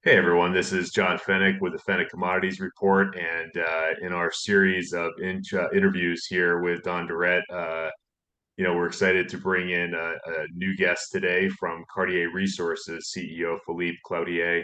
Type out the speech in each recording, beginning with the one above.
Hey everyone, this is John Feneck with the Feneck Commodities Report, and in our series of interviews here with Don Durett, we're excited to bring in a new guest today from Cartier Resources, CEO Phillippe Cloutier.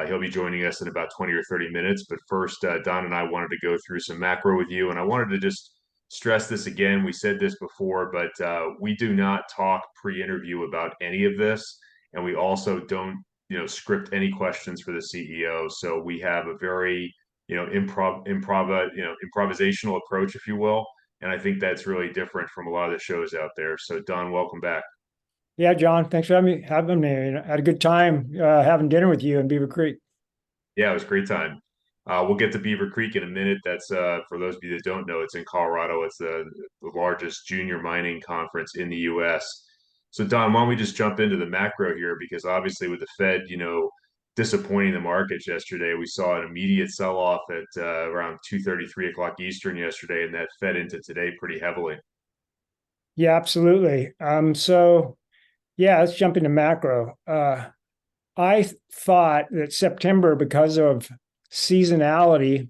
He'll be joining us in about 20 or 30 minutes. But first, Don and I wanted to go through some macro with you, and I wanted to just stress this again. We said this before, but we do not talk pre-interview about any of this, and we also don't, script any questions for the CEO. So we have a very, improvisational approach, if you will. And I think that's really different from a lot of the shows out there. So, Don, welcome back. Yeah, John, thanks for having me. I had a good time having dinner with you in Beaver Creek. Yeah, it was a great time. We'll get to Beaver Creek in a minute. That's for those of you that don't know, it's in Colorado. It's the largest junior mining conference in the U.S. So, Don, why don't we just jump into the macro here? Because obviously, with the Fed, disappointing the markets yesterday, we saw an immediate sell-off at around 2:30, 3 o'clock Eastern yesterday, and that fed into today pretty heavily. Yeah, absolutely. Yeah, let's jump into macro. I thought that September, because of seasonality,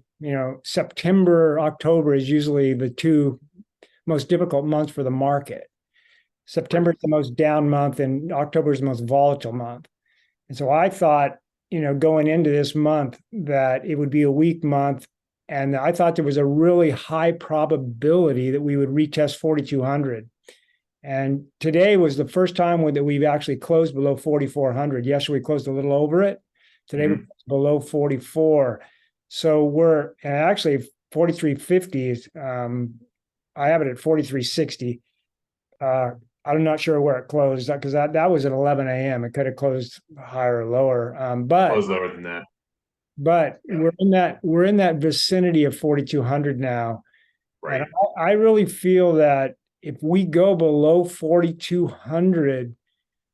September, October is usually the two most difficult months for the market. Right. September is the most down month, and October is the most volatile month. And so I thought, going into this month, that it would be a weak month. And I thought there was a really high probability that we would retest 4,200. And today was the first time that we've actually closed below 4,400. Yesterday, we closed a little over it. Today, we're below 44. So we're actually 4,350. I have it at 4,360. I'm not sure where it closed because that was at 11 a.m. It could have closed higher or lower. Close lower than that. But we're in that vicinity of 4,200 now. Right. And I really feel that if we go below 4,200,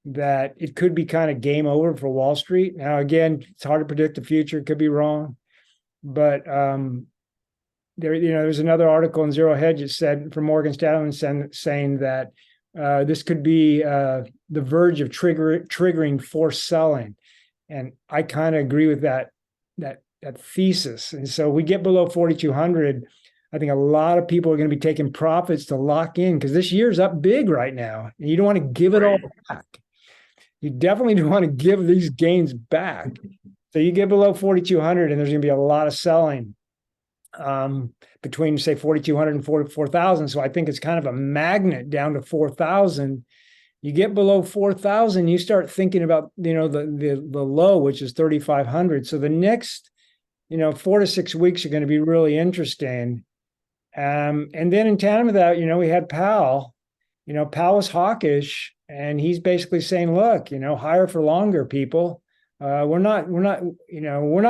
that it could be kind of game over for Wall Street. Now, again, it's hard to predict the future. It could be wrong. But there's another article in Zero Hedge that said from Morgan Stanley saying that this could be the verge of triggering forced selling. And I kind of agree with that thesis. And so we get below 4,200. I think a lot of people are going to be taking profits to lock in because this year's up big right now. And you don't want to give it all back. You definitely don't want to give these gains back. So you get below 4,200 and there's going to be a lot of selling between, say, 4,200 and 44,000. So I think it's kind of a magnet down to 4,000. You get below 4,000, you start thinking about, the low, which is 3,500. So the next, 4 to 6 weeks are going to be really interesting. And then in tandem with that, we had Powell. Powell was hawkish, and he's basically saying, look, higher for longer, people. We're not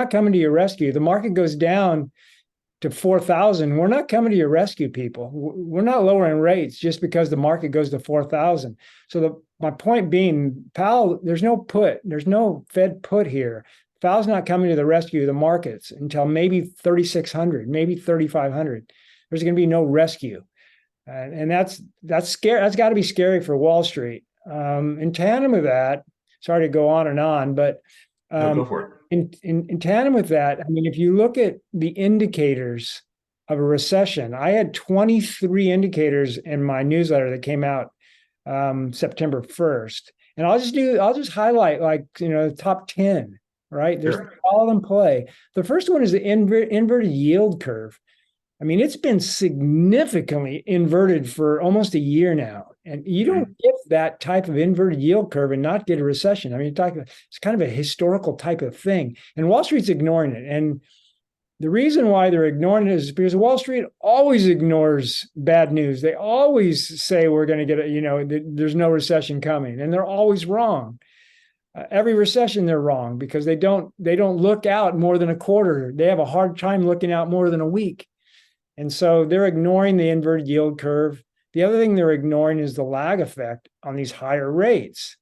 coming to your rescue. The market goes down to 4,000. We're not coming to your rescue, people. We're not lowering rates just because the market goes to 4,000. So my point being, Powell, there's no Fed put here. Powell's not coming to the rescue of the markets until maybe 3,600, maybe 3,500. There's going to be no rescue. And that's scary. That's got to be scary for Wall Street. In tandem with that, sorry to go on and on, but No, go for it. in tandem with that, I mean, if you look at the indicators of a recession, I had 23 indicators in my newsletter that came out September 1st. And I'll just highlight the top 10, right? There's all in play. The first one is the inverted yield curve. I mean, it's been significantly inverted for almost a year now. And you don't get that type of inverted yield curve and not get a recession. I mean, it's kind of a historical type of thing. And Wall Street's ignoring it. And the reason why they're ignoring it is because Wall Street always ignores bad news. They always say we're going to get there's no recession coming. And they're always wrong. Every recession they're wrong because they don't look out more than a quarter. They have a hard time looking out more than a week. And so they're ignoring the inverted yield curve. The other thing they're ignoring is the lag effect on these higher rates.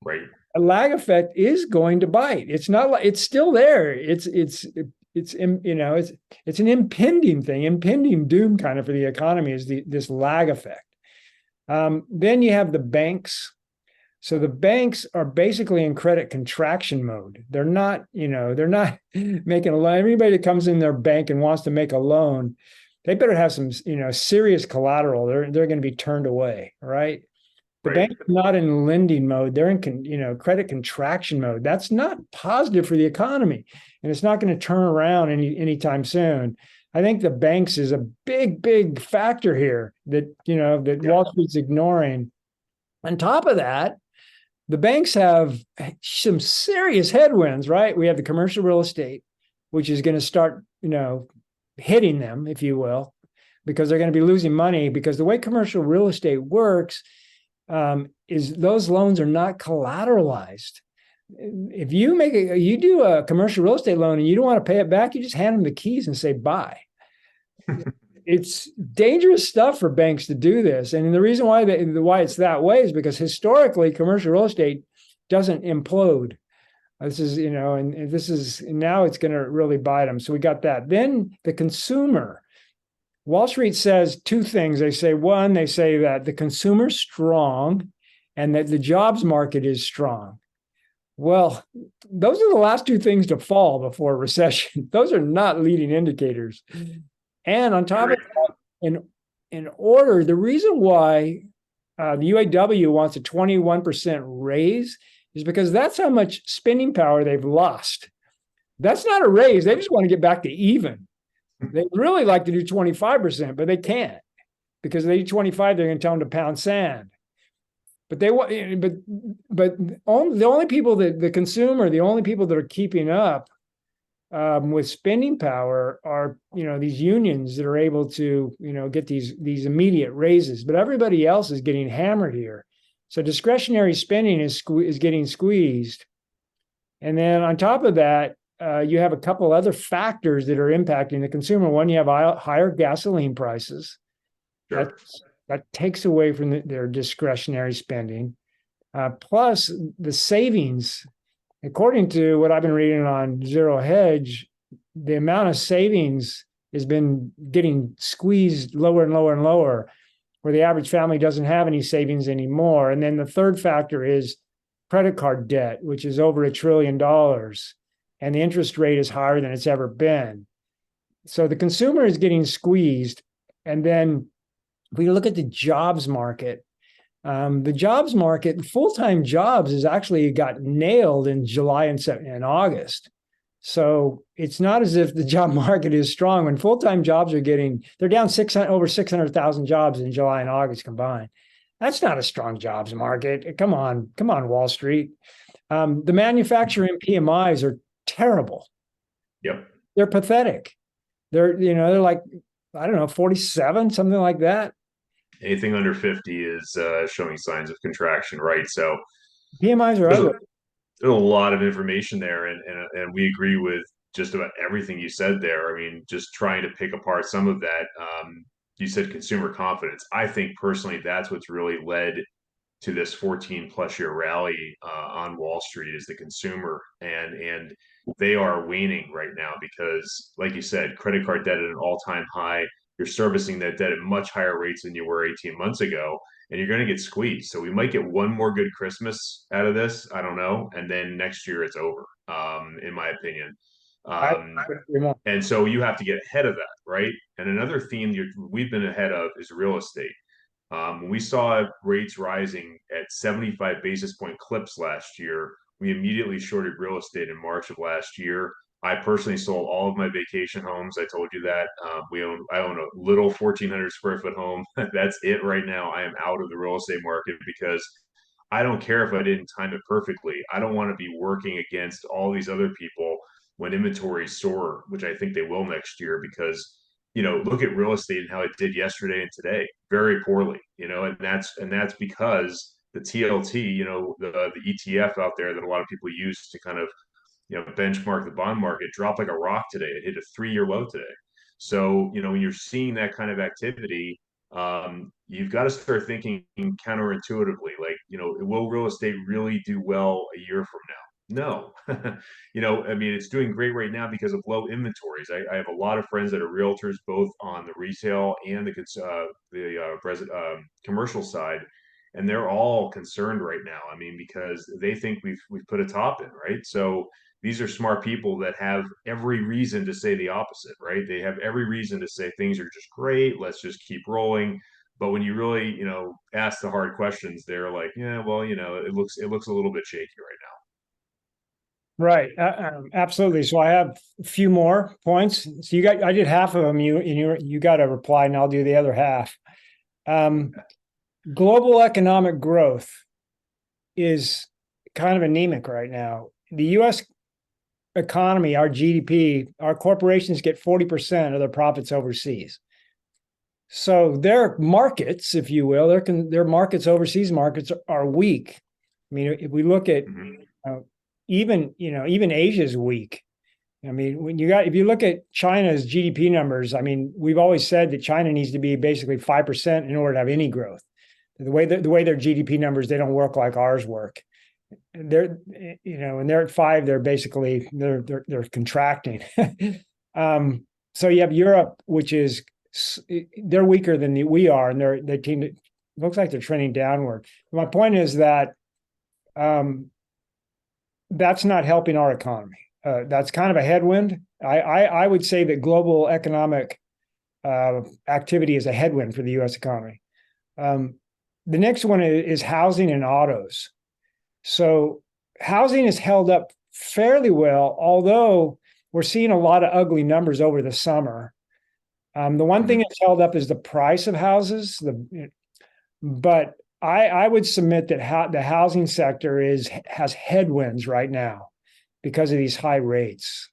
Right. A lag effect is going to bite. It's not like it's still there. It's an impending thing, impending doom kind of for the economy is this lag effect. Then you have the banks. So the banks are basically in credit contraction mode. They're not making a loan. Everybody that comes in their bank and wants to make a loan, they better have some, serious collateral. They're going to be turned away, right? The Right. bank's not in lending mode. They're in, credit contraction mode. That's not positive for the economy, and it's not going to turn around anytime soon. I think the banks is a big, big factor here that Yeah. Wall Street's ignoring. On top of that, the banks have some serious headwinds, right? We have the commercial real estate, which is going to start, hitting them, if you will, because they're going to be losing money. Because the way commercial real estate works is those loans are not collateralized. If you do a commercial real estate loan and you don't want to pay it back, you just hand them the keys and say bye. It's dangerous stuff for banks to do this, and the reason why it's that way is because historically commercial real estate doesn't implode. This is and this is now it's going to really bite them. So we got that. Then the consumer. Wall Street says two things. They say one, they say that the consumer's strong, and that the jobs market is strong. Well, those are the last two things to fall before a recession. Those are not leading indicators. And on top of that, in order, the reason why the UAW wants a 21% raise is because that's how much spending power they've lost. That's not a raise. They just want to get back to even. They really like to do 25%, but they can't, because they do 25, they're going to tell them to pound sand. But they want, but the only people that the consumer, the only people that are keeping up with spending power are these unions that are able to get these immediate raises. But everybody else is getting hammered here. So discretionary spending is getting squeezed. And then on top of that, you have a couple other factors that are impacting the consumer. One, you have higher gasoline prices. Sure. That takes away from their discretionary spending. Plus the savings. According to what I've been reading on Zero Hedge, the amount of savings has been getting squeezed lower and lower and lower, where the average family doesn't have any savings anymore. And then the third factor is credit card debt, which is over $1 trillion. And the interest rate is higher than it's ever been. So the consumer is getting squeezed. And then if we look at the jobs market, full-time jobs has actually got nailed in July and August. So it's not as if the job market is strong when full-time jobs they're down over 600,000 jobs in July and August combined. That's not a strong jobs market. Come on, Wall Street. The manufacturing PMIs are terrible. Yep. They're pathetic. They're like, I don't know, 47, something like that. Anything under 50 is showing signs of contraction, right? So PMIs are there's ugly. a lot of information there, and we agree with just about everything you said there. I mean, just trying to pick apart some of that. You said consumer confidence. I think personally that's what's really led to this 14 plus year rally on Wall Street is the consumer, and they are waning right now because, like you said, credit card debt at an all time high. You're servicing that debt at much higher rates than you were 18 months ago, and you're going to get squeezed. So we might get one more good Christmas out of this. I don't know, and then next year it's over, in my opinion. I, Um, and so you have to get ahead of that, right? And another theme we've been ahead of is real estate. When we saw rates rising at 75 basis point clips last year, we immediately shorted real estate in March of last year. I personally sold all of my vacation homes. I told you that. I own a little 1,400 square foot home. That's it right now. I am out of the real estate market because I don't care if I didn't time it perfectly. I don't want to be working against all these other people when inventories soar, which I think they will next year because look at real estate and how it did yesterday and today very poorly, and that's because the TLT, the ETF out there that a lot of people use to kind of, benchmark the bond market dropped like a rock today. It hit a 3-year low today. So, when you're seeing that kind of activity, you've got to start thinking counterintuitively, like, will real estate really do well a year from now? No. I mean, it's doing great right now because of low inventories. I have a lot of friends that are realtors, both on the retail and the commercial side, and they're all concerned right now. I mean, because they think we've put a top in, right? So these are smart people that have every reason to say the opposite, right? They have every reason to say things are just great. Let's just keep rolling. But when you really, ask the hard questions, they're like, yeah, well, it looks a little bit shaky right Right. Absolutely. So I have a few more points. So I did half of them. You got a reply, and I'll do the other half. Um, Global economic growth is kind of anemic right now. The U.S. economy, our GDP, our corporations get 40% of their profits overseas. So their markets, if you will, their markets, overseas markets, are weak. I mean, if we look at now. uh, even Asia is weak. I mean, if you look at China's GDP numbers, I mean, we've always said that China needs to be basically 5% in order to have any growth. The way their GDP numbers, they don't work like ours work. They're and they're at 5, they're contracting. So you have Europe, which is they're weaker than we are, and they team it looks like they're trending downward. My point is that that's not helping our economy. That's kind of a headwind. I would say that global economic activity is a headwind for the U.S. economy. The next one is housing and autos. So housing is held up fairly well, although we're seeing a lot of ugly numbers over the summer. The one thing Mhm. that's held up is the price of houses. But I would submit that the housing sector has headwinds right now because of these high rates.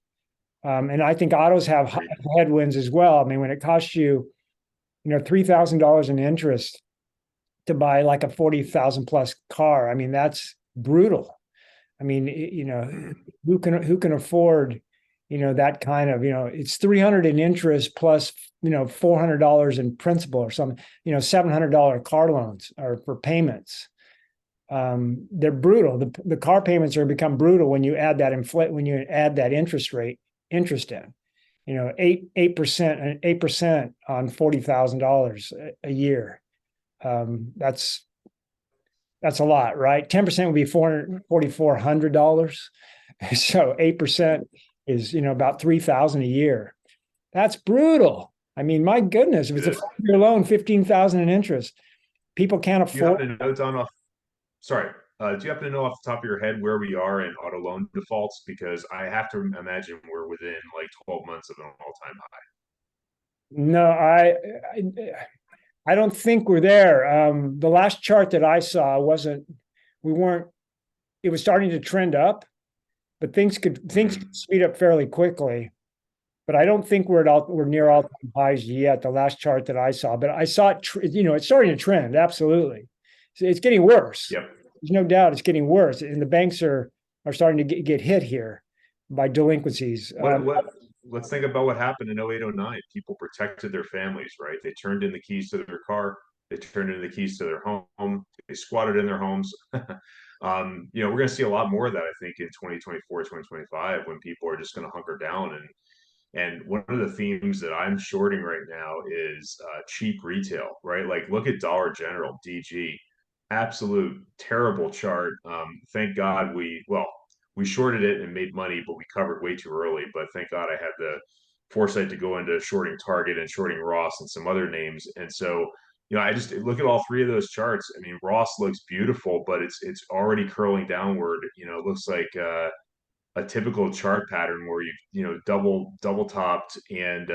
And I think autos have Agreed. headwinds as well. I mean, when it costs you, $3,000 in interest to buy like a 40,000 plus car, I mean, that's brutal. I mean, who can afford, that kind of, it's 300 in interest plus, $400 in principal or something, $700 car loans or for payments. They're brutal. The car payments are become brutal when you add that interest in, 8% on $40,000 a year. That's a lot, right? 10% would be $4,400. So 8% is, about 3,000 a year. That's brutal. I mean, my goodness, if It it's a is. 5-year loan, 15,000 in interest, people can't Do you happen afford. to know, Don, sorry, do you happen to know off the top of your head where we are in auto loan defaults? Because I have to imagine we're within like 12 months of an all-time high. No, I don't think we're there. The last chart that I saw we weren't, it was starting to trend up, but things could Mhm. speed up fairly quickly. But I don't think we're near Okay. all-time highs yet. The last chart that I saw, but I saw it. It's starting to trend. Absolutely, it's getting worse. Yep. There's no doubt it's getting worse, and the banks are starting to get hit here by delinquencies. What let's think about what happened in 08, 09. People protected their families, right? They turned in the keys to their car, they turned in the keys to their home, they squatted in their homes. We're going to see a lot more of that, I think, in 2024, 2025, when people are just going to hunker down. And one of the themes that I'm shorting right now is cheap retail, right? Like, look at Dollar General, DG, absolute terrible chart. Thank God we shorted it and made money, but we covered way too early. But thank God I had the foresight to go into shorting Target and shorting Ross and some other names. And so, I just look at all three of those charts. I mean, Ross looks beautiful, but it's already curling downward. It looks like a typical chart pattern where you double topped and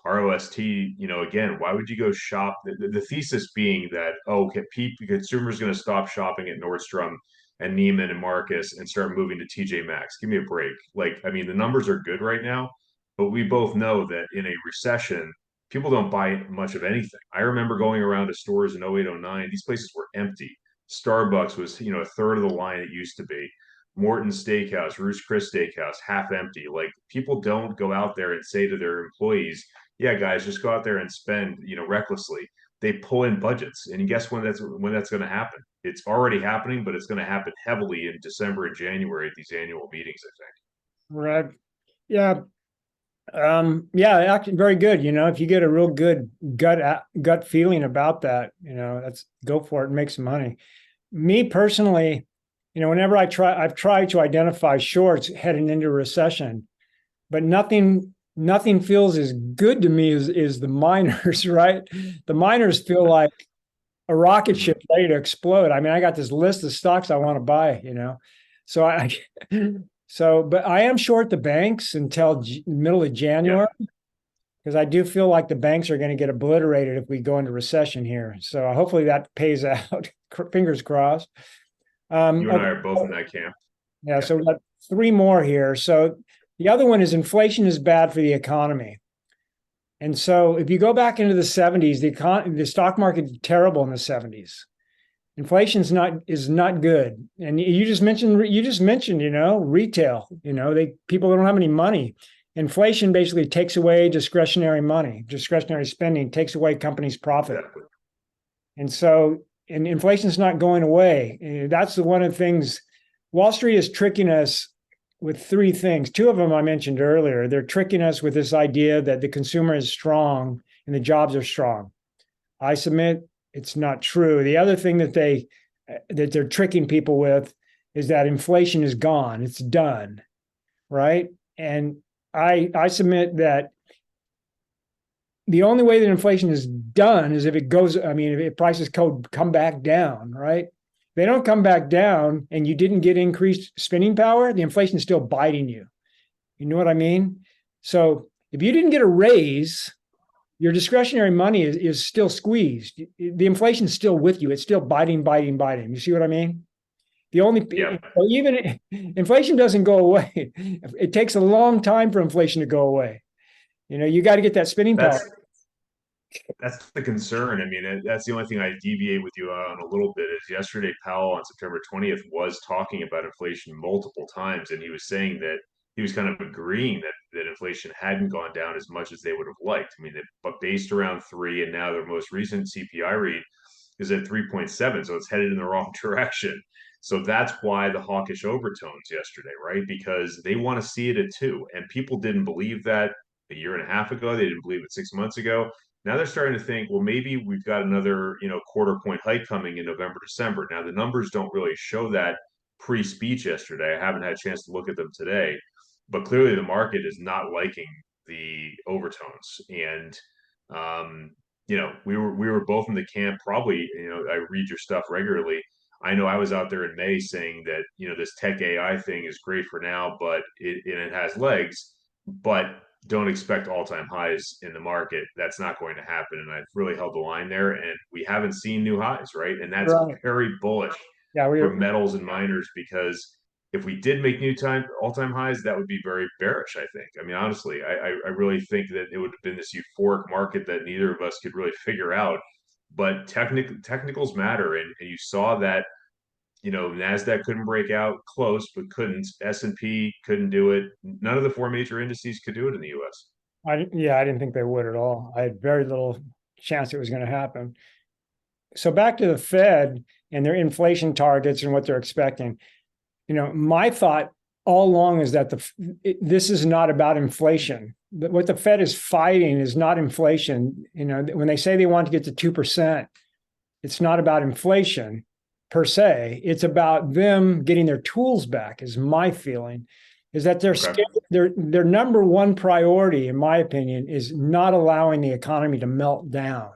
ROST. Again, why would you go shop? The thesis being that consumers going to stop shopping at Nordstrom and Neiman and Marcus and start moving to TJ Maxx. Give me a break. Like, I mean, the numbers are good right now, but we both know that in a recession, people don't buy much of anything. I remember going around to stores in 08, 09. These places were empty. Starbucks was, a third of the line it used to be. Morton's Steakhouse, Ruth's Chris Steakhouse, half empty. Like, people don't go out there and say to their employees, "Yeah, guys, just go out there and spend, recklessly." They pull in budgets, and guess when that's going to happen? It's already happening, but it's going to happen heavily in December and January at these annual meetings, I think. Right. Yeah. Yeah, actually very good. If you get a real good gut feeling about that, that's go for it and make some money. Me personally, whenever I've tried to identify shorts heading into a recession, but nothing feels as good to me as the miners, right? The miners feel like a rocket Mhm. ship ready to explode. I mean, I got this list of stocks I want to buy, So but I am short the banks until middle of Yeah, January because I do feel like the banks are going to get obliterated if we go into recession here. So hopefully that pays out. Fingers crossed. you and I Okay. are both in that camp. Yeah, Yeah, so we've got three more here. So the other one is inflation is bad for the economy. And so if you go back into the 70s, the stock market is terrible in the 70s. Inflation is not good. And you just mentioned, retail, people don't have any money. Inflation basically takes away discretionary money, discretionary spending takes away companies' profit. exactly. And inflation is not going away. And that's one of the things Wall Street is tricking us with three things. Two of them I mentioned earlier. They're tricking us with this idea that the consumer is strong and the jobs are strong. I submit it's not true. The other thing that they're tricking people with is that inflation is gone. It's done, right? And I submit that the only way that inflation is done is if it goes, I mean, if prices come back down, right? If they don't come back down and you didn't get increased spending power, the inflation is still biting you. You know what I mean? So if you didn't get a raise, your discretionary money is still squeezed. The inflation is still with you. It's still biting, biting, biting. You see what I mean? The only Yeah, even inflation doesn't go away. It takes a long time for inflation to go away. You got to get that spending power. that's that's the concern. I mean, that's the only thing I deviate with you on a little bit is yesterday Powell on September 20th was talking about inflation multiple times, and he was saying that he was kind of agreeing that inflation hadn't gone down as much as they would have liked. I mean, but based around three, and now their most recent CPI read is at 3.7, so it's headed in the wrong direction. So that's why the hawkish overtones yesterday, right? Because they want to see it at two, and people didn't believe that a year and a half ago. They didn't believe it 6 months ago. Now they're starting to think, well, maybe we've got another, quarter point hike coming in November, December. Now the numbers don't really show that pre-speech yesterday. I haven't had a chance to look at them today, but clearly the market is not liking the overtones. And we were both in the camp. Probably, I read your stuff regularly. I know I was out there in May saying that this tech AI thing is great for now, but it has legs, but don't expect all-time highs in the market. That's not going to happen. And I've really held the line there. And we haven't seen new highs, right? And that's Right. very bullish Yeah, for we're metals and miners because if we did make new time all-time highs, that would be very bearish, I think. I mean, honestly, I really think that it would have been this euphoric market that neither of us could really figure out. But technicals matter. And you saw that Nasdaq couldn't break out close, but couldn't. S&P couldn't do it. None of the four major indices could do it in the U.S. I didn't think they would at all. I had very little chance it was going to happen. So back to the Fed and their inflation targets and what they're expecting. My thought all along is that this is not about inflation. What the Fed is fighting is not inflation. When they say they want to get to 2%, it's not about inflation per se. It's about them getting their tools back, is my feeling. Is that Okay. their number one priority, in my opinion, is not allowing the economy to melt down.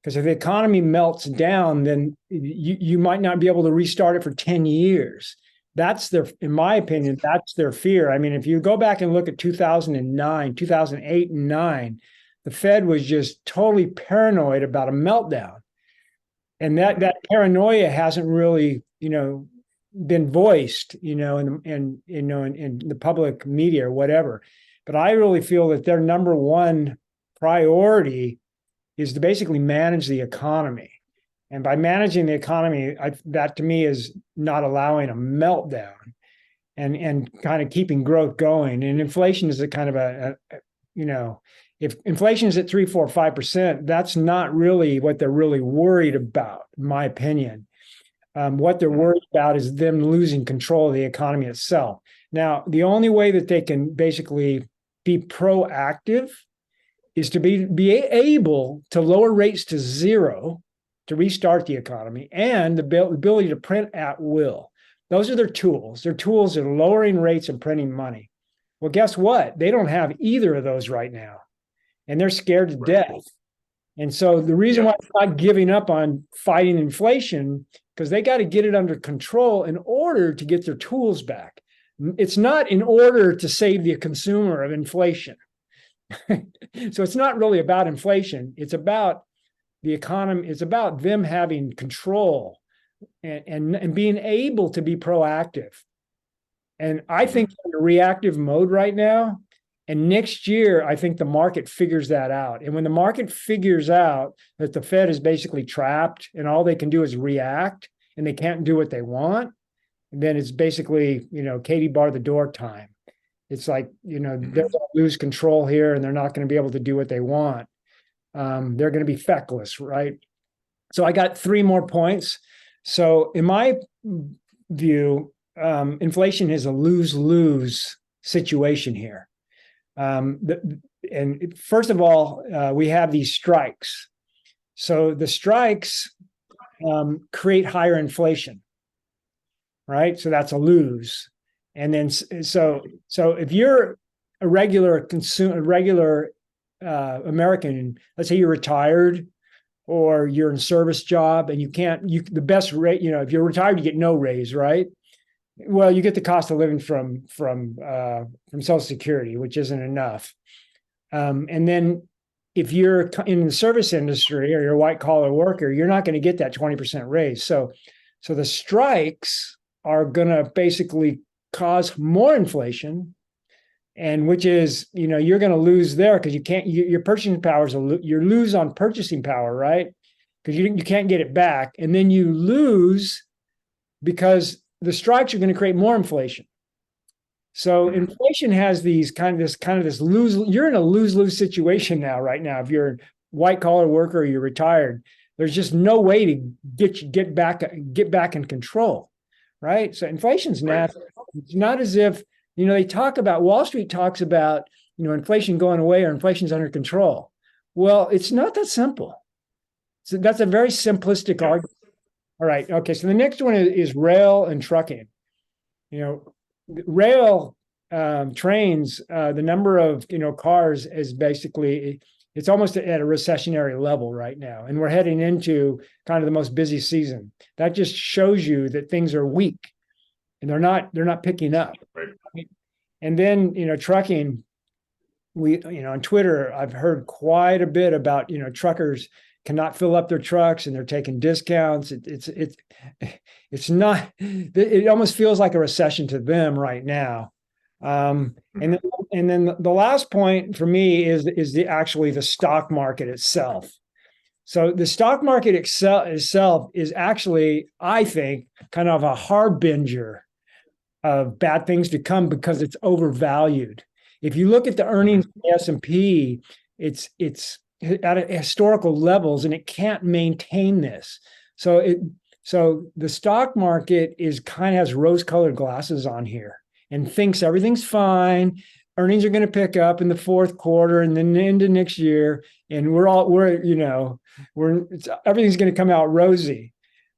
Because if the economy melts down, then you might not be able to restart it for 10 years. In my opinion, that's their fear. I mean, if you go back and look at 2009, 2008 and 9, the Fed was just totally paranoid about a meltdown. And that paranoia hasn't really, been voiced, in the public media or whatever. But I really feel that their number one priority is to basically manage the economy. And by managing the economy, that to me is not allowing a meltdown and kind of keeping growth going. And inflation is a kind of if inflation is at 3, 4, 5%, that's not really what they're really worried about, in my opinion. What they're worried about is them losing control of the economy itself. Now, the only way that they can basically be proactive is to be able to lower rates to zero to restart the economy, and the ability to print at will. Those are their tools. Their tools are lowering rates and printing money. Well, guess what? They don't have either of those right now, and they're scared to Right. death. And so the reason why Yep. they're not giving up on fighting inflation, because they got to get it under control in order to get their tools back. It's not in order to save the consumer of inflation. So it's not really about inflation. It's about the economy. It's about them having control and being able to be proactive. And I think Mhm. they're in a reactive mode right now. And next year, I think the market figures that out. And when the market figures out that the Fed is basically trapped and all they can do is react and they can't do what they want, then it's basically, Katie bar the door time. It's like, they're going Mhm. to lose control here and they're not going to be able to do what they want. They're going to be feckless, right? So I got 3 more points. So in my view, inflation is a lose-lose situation here. And first of all, we have these strikes. So the strikes create higher inflation, right? So that's a lose. And then so if you're a regular consumer, a regular American, let's say you're retired or you're in a service job and the best rate, if you're retired, you get no raise, right? Well, you get the cost of living from Social Security, which isn't enough. And then if you're in the service industry or you're a white collar worker, you're not going to get that 20% raise. So the strikes are going to basically cause more inflation, and which is, you're going to lose there because your purchasing power you lose on purchasing power, right? Because you can't get it back, and then you lose because the strikes are going to create more inflation. So Mhm. inflation has this lose. You're in a lose-lose situation now, right now. If you're a white collar worker or you're retired, there's just no way to get back in control, right? So inflation's Right. nasty. It's not as if they talk about Wall Street talks about inflation going away or inflation's under control. Well, it's not that simple. So that's a very simplistic Yep. argument. All right. Okay. So the next one is rail and trucking. Rail trains, the number of cars is basically, it's almost at a recessionary level right now, and we're heading into kind of the most busy season. That just shows you that things are weak and they're not picking up. Right. And then trucking, we on Twitter I've heard quite a bit about truckers cannot fill up their trucks and they're taking discounts. It's not. It almost feels like a recession to them right now. And then, Mhm. the last point for me is actually the stock market itself. So the stock market itself is actually, I think, kind of a harbinger of bad things to come because it's overvalued. If you look at the earnings Mhm. of the S&P, it's at historical levels and it can't maintain this. So the stock market is kind of has rose-colored glasses on here and thinks everything's fine. Earnings are going to pick up in the fourth quarter and then into next year, and everything's going to come out rosy.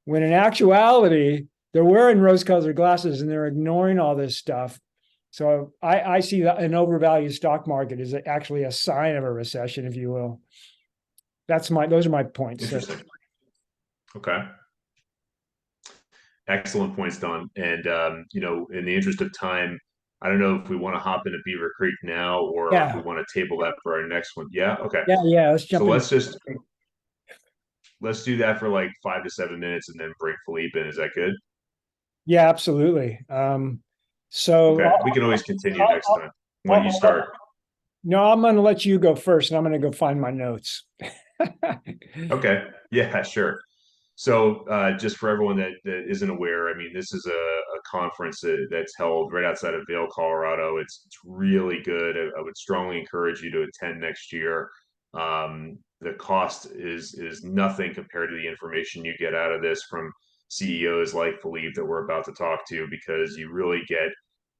When in actuality, they're wearing rose-colored glasses and they're ignoring all this stuff. So I see that an overvalued stock market is actually a sign of a recession, if you will. Those are my points. So Interesting. Okay. Excellent points, Don. And in the interest of time, I don't know if we want to hop into Beaver Creek now or if we yeah, want to table that for our next one. Yeah. Okay. yeah. Let's So jump in. let's do that for like 5 to 7 minutes and then bring Philippe in. Is that good? Yeah, absolutely. So Okay. We can always continue next time. Why don't you start? no, I'm going to let you go first, and I'm going to go find my notes. Okay. Yeah, sure. So, just for everyone that isn't aware, I mean, this is a conference that's held right outside of Vail, Colorado. It's really good. I would strongly encourage you to attend next year. The cost is nothing compared to the information you get out of this from CEOs like Philippe that we're about to talk to, because you really get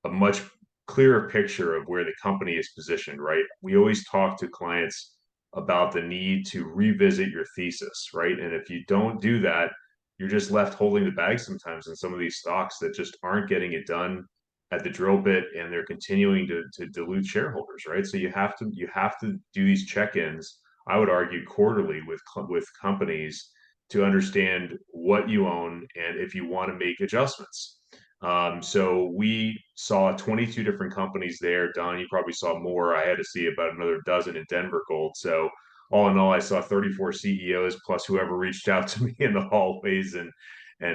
a much clearer picture of where the company is positioned, right? We always talk to clients about the need to revisit your thesis, right? And if you don't do that, you're just left holding the bag sometimes in some of these stocks that just aren't getting it done at the drill bit, and they're continuing to dilute shareholders, right? So you have to do these check-ins. I would argue quarterly with companies to understand what you own and if you want to make adjustments. So we saw 22 different companies there. Don, you probably saw more. I had to see about another dozen in Denver Gold. So all in all, I saw 34 CEOs plus whoever reached out to me in the hallways and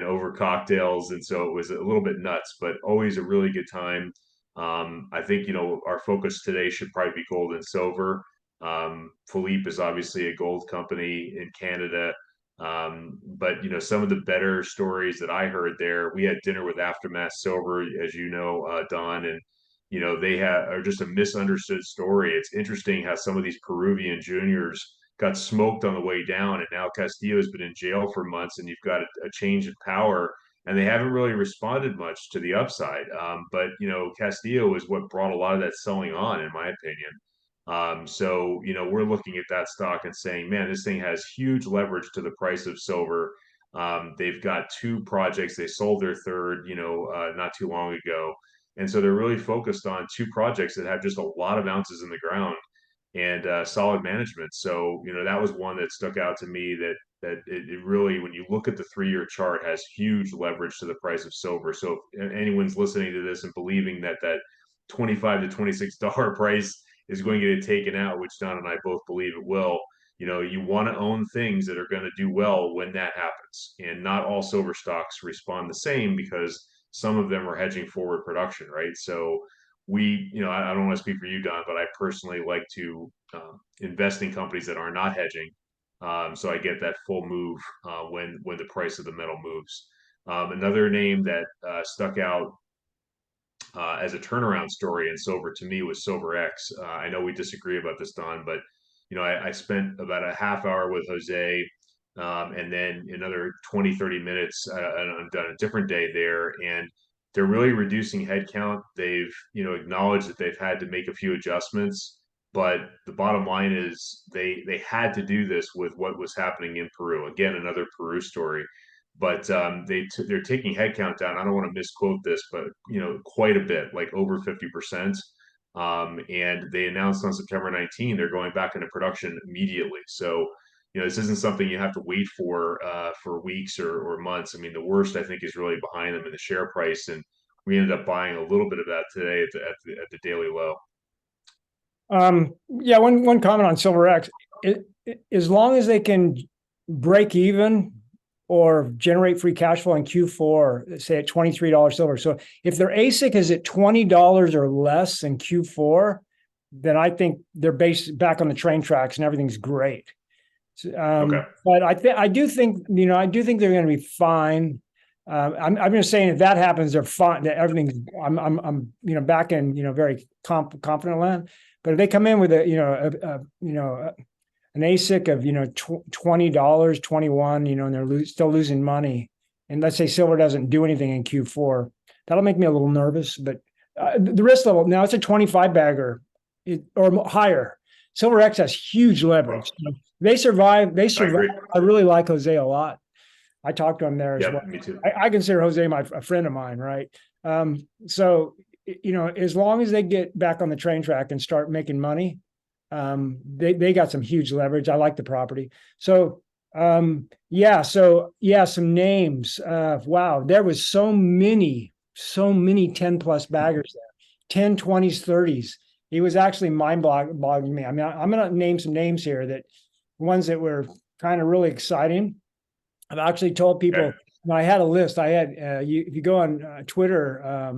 over cocktails. And so it was a little bit nuts, but always a really good time. I think, our focus today should probably be gold and silver. Philippe is obviously a gold company in Canada. But some of the better stories that I heard there, we had dinner with Aftermath Silver, as you know, Don, and they are just a misunderstood story. It's interesting how some of these Peruvian juniors got smoked on the way down, and now Castillo has been in jail for months, and you've got a change in power, and they haven't really responded much to the upside. But Castillo is what brought a lot of that selling on, in my opinion. So, we're looking at that stock and saying, man, this thing has huge leverage to the price of silver. They've got two projects. They sold their third, not too long ago. And so they're really focused on two projects that have just a lot of ounces in the ground and solid management. So, that was one that stuck out to me that it really, when you look at the 3-year chart, has huge leverage to the price of silver. So if anyone's listening to this and believing that 25 to $26 price is going to get taken out, which Don and I both believe it will, you want to own things that are going to do well when that happens. And not all silver stocks respond the same because some of them are hedging forward production, right? So I don't want to speak for you, Don, but I personally like to invest in companies that are not hedging. So I get that full move when the price of the metal moves. Another name that stuck out as a turnaround story in silver to me was Silver X. I know we disagree about this, Don, but I spent about a half hour with Jose, and then another 20, 30 minutes on a different day there. And they're really reducing headcount. They've, acknowledged that they've had to make a few adjustments, but the bottom line is they had to do this with what was happening in Peru. Again, another Peru story, but they're taking headcount down. I don't want to misquote this, but quite a bit, like over 50%. And they announced on September 19 they're going back into production immediately. So this isn't something you have to wait for weeks or months. I mean, the worst I think is really behind them in the share price, and we ended up buying a little bit of that today at the daily low. Yeah, one comment on Silver X. As long as they can break even or generate free cash flow in Q4, say at $23 silver. So if their AISC is at $20 or less in Q4, then I think they're back on the train tracks and everything's great. Okay. But I do think they're going to be fine. I'm just saying if that happens, they're fine. That everything's I'm back in very confident land. But if they come in with an AISC of $20, 21, and they're still losing money, and let's say silver doesn't do anything in Q4, that'll make me a little nervous. But the risk level now, it's a 25 bagger or higher. Silver X has huge leverage. They survive. I really like Jose a lot. I talked to him there as well. Me too. I consider Jose a friend of mine, right? So as long as they get back on the train track and start making money, they got some huge leverage. I like the property. So some names. Wow, there was so many 10 plus baggers there, 10, 20s, 30s. It was actually mind-boggling me. I mean, I'm going to name some names here, that ones that were kind of really exciting. I've actually told people, Okay. I had a list. I had if you go on Twitter,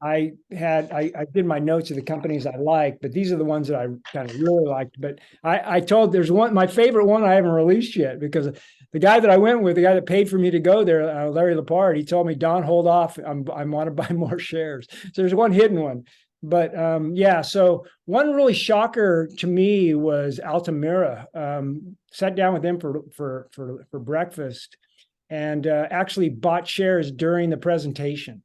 I did my notes of the companies I like, but these are the ones that I kind of really liked. But I told there's my favorite one I haven't released yet, because the guy that I went with, the guy that paid for me to go there, Larry Lepard, he told me, Don, hold off. I want to buy more shares. So there's one hidden one. But so one really shocker to me was Altamira. Sat down with them for breakfast, and actually bought shares during the presentation.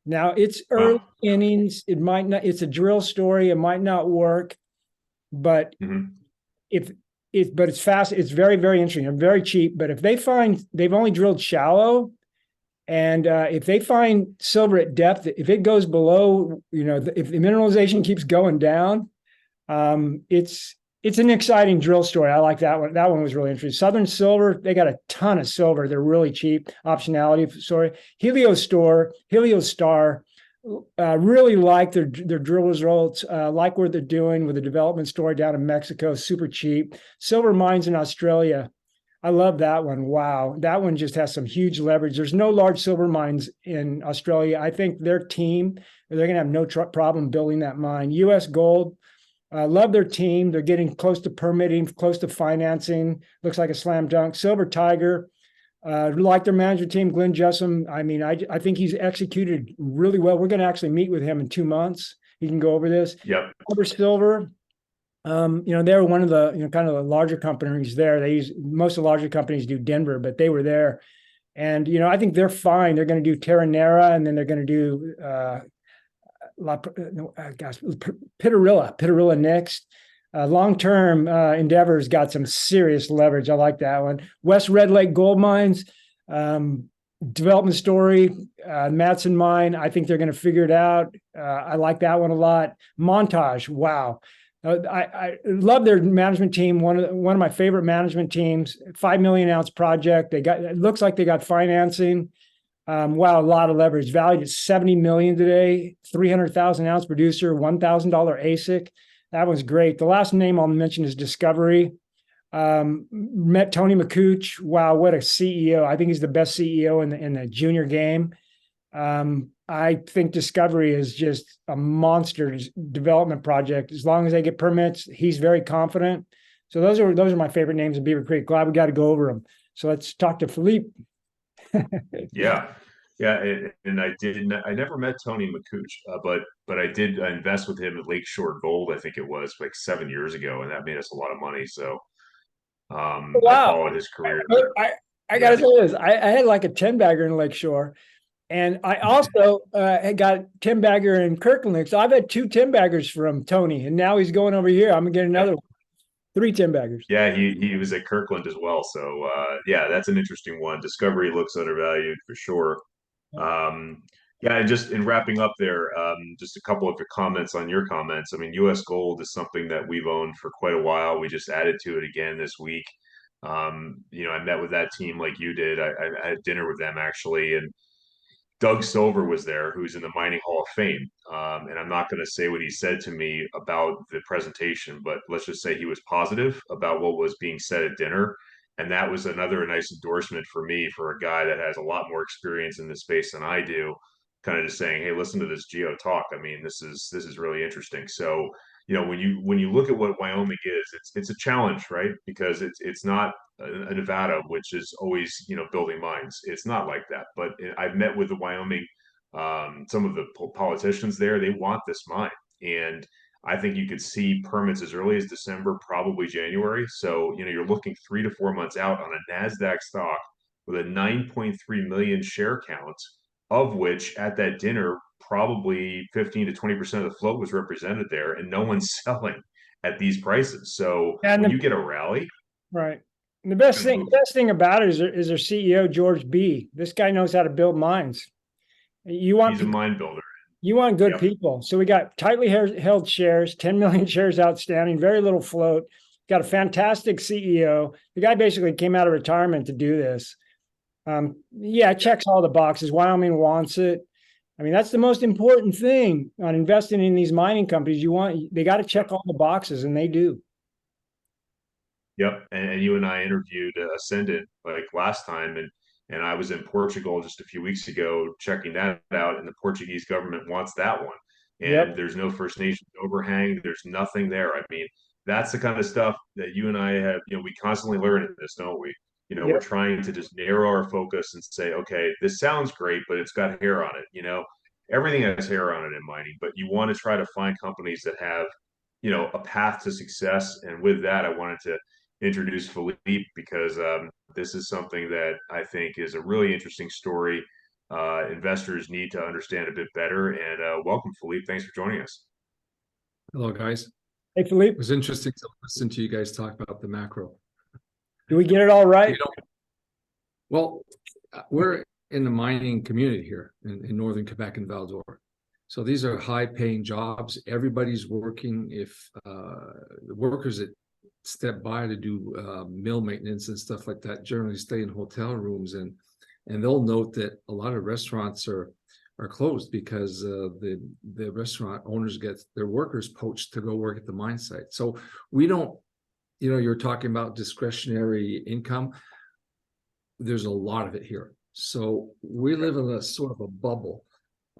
Now it's early Wow. innings. It might not, it's a drill story. It might not work, but Hmm. if but it's fast, it's very, very interesting and very cheap. But if they find they've only drilled shallow, and if they find silver at depth, if it goes below, if the mineralization keeps going down, it's an exciting drill story. I like that one. That one was really interesting. Southern Silver, they got a ton of silver. They're really cheap. Optionality story. Helios Star, really like their drill results. Like what they're doing with the development story down in Mexico. Super cheap. Silver mines in Australia. I love that one. Wow. That one just has some huge leverage. There's no large silver mines in Australia. I think their team, they're going to have no problem building that mine. US Gold, love their team. They're getting close to permitting, close to financing. Looks like a slam dunk. Silver Tiger, like their management team, Glenn Jessam. I mean, I think he's executed really well. We're going to actually meet with him in 2 months. He can go over this. Yep. Silver, they're one of the, kind of the larger companies there. Most of the larger companies do Denver, but they were there. And, I think they're fine. They're going to do Terranera, and then they're going to do, Pitarilla next. Long-term Endeavor's got some serious leverage. I like that one. West Red Lake Gold Mines, development story, Madsen Mine. I think they're going to figure it out. I like that one a lot. Montage, wow. I love their management team. One of my favorite management teams. 5 million ounce project. It looks like they got financing. Wow, a lot of leverage. Valued at 70 million today. 300,000 ounce producer. $1,000 AISC. That was great. The last name I'll mention is Discovery. Met Tony McCooch. Wow, what a CEO! I think he's the best CEO in the junior game. I think Discovery is just a monster development project. As long as they get permits, he's very confident. So those are my favorite names in Beaver Creek. Glad we got to go over them. So let's talk to Philippe. Yeah. Yeah, and I never met Tony McCooch, but I did invest with him at Lakeshore Gold. I think it was like 7 years ago, and that made us a lot of money. So I Wow. followed his career. I got to Yeah. tell you this. I had like a 10 bagger in Lakeshore. And I also got Tim Bagger in Kirkland. So I've had two Tim Baggers from Tony, and now he's going over here. I'm gonna get Yeah. another one. Three Tim Baggers. Yeah, he was at Kirkland as well. So yeah, that's an interesting one. Discovery looks undervalued for sure. Um, yeah, and just in wrapping up there, just a couple of your comments on your comments. I mean, U.S. Gold is something that we've owned for quite a while. We just added to it again this week. I met with that team like you did. I had dinner with them actually, and Doug Silver was there, who's in the Mining Hall of Fame. And I'm not going to say what he said to me about the presentation, but let's just say he was positive about what was being said at dinner. And that was another nice endorsement for me for a guy that has a lot more experience in this space than I do, kind of just saying, hey, listen to this geo talk. I mean, this is really interesting. So, when you look at what Wyoming is, it's a challenge, right? Because it's not a Nevada, which is always building mines. It's not like that. But I've met with the Wyoming, some of the politicians there. They want this mine, and I think you could see permits as early as December, probably January. So you're looking 3 to 4 months out on a Nasdaq stock with a 9.3 million share count, of which at that dinner probably 15 to 20% of the float was represented there, and no one's selling at these prices. So And when you get a rally, right. And the it's best going to thing, move. best thing about it is their CEO George B. This guy knows how to build mines. You He's want a mind builder. you want good Yep. people. So we got tightly held shares, 10 million shares outstanding, very little float. Got a fantastic CEO. The guy basically came out of retirement to do this. Yeah, it checks all the boxes. Wyoming wants it. I mean, that's the most important thing on investing in these mining companies. They got to check all the boxes, and they do. Yep. And you and I interviewed Ascendant like last time, and I was in Portugal just a few weeks ago checking that out, and the Portuguese government wants that one. And Yep. there's no First Nations overhang. There's nothing there. I mean, that's the kind of stuff that you and I have, we constantly learn in this, don't we? We're Yep. trying to just narrow our focus and say, okay, this sounds great, but it's got hair on it. Everything has hair on it in mining, but you want to try to find companies that have, a path to success. And with that, I wanted to introduce Philippe because this is something that I think is a really interesting story. investors need to understand a bit better. And welcome, Philippe. Thanks for joining us. Hello, guys. Hey, It Philippe, was interesting to listen to you guys talk about the macro. do we get it all right? Well, we're in the mining community here in northern Quebec and Val d'Or. So these are high-paying jobs. Everybody's working. If the workers that step by to do mill maintenance and stuff like that generally stay in hotel rooms, and they'll note that a lot of restaurants are closed because the restaurant owners get their workers poached to go work at the mine site. So we don't, you're talking about discretionary income. There's a lot of it here. So we live in a sort of a bubble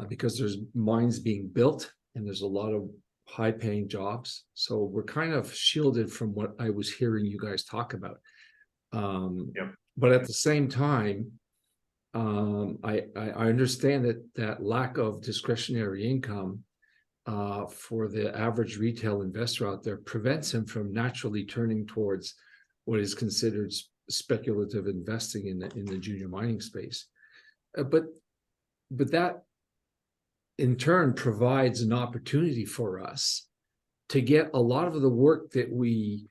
because there's mines being built and there's a lot of high paying jobs. So we're kind of shielded from what I was hearing you guys talk about. But at the same time, I understand that lack of discretionary income for the average retail investor out there prevents him from naturally turning towards what is considered speculative investing in the junior mining space. But that in turn provides an opportunity for us to get a lot of the work that we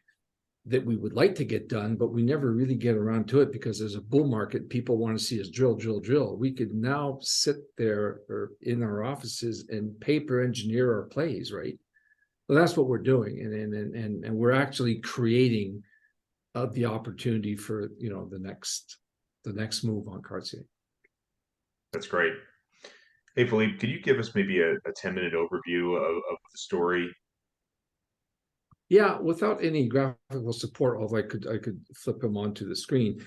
would like to get done, but we never really get around to it because there's a bull market. People want to see us drill. We could now sit there or in our offices and paper engineer our plays, right? So that's what we're doing, and we're actually creating the opportunity for the next move on Cartier. That's great. Hey, Philippe, could you give us maybe a 10-minute overview of the story? Yeah, without any graphical support, although I could flip them onto the screen.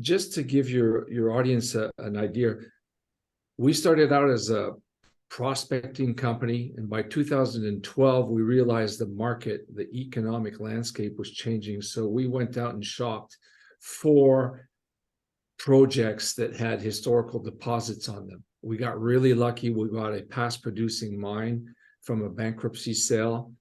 Just to give your audience an idea, we started out as a prospecting company, and by 2012, we realized the market, the economic landscape was changing. So we went out and shopped for projects that had historical deposits on them. We got really lucky. We got a past producing mine from a bankruptcy sale.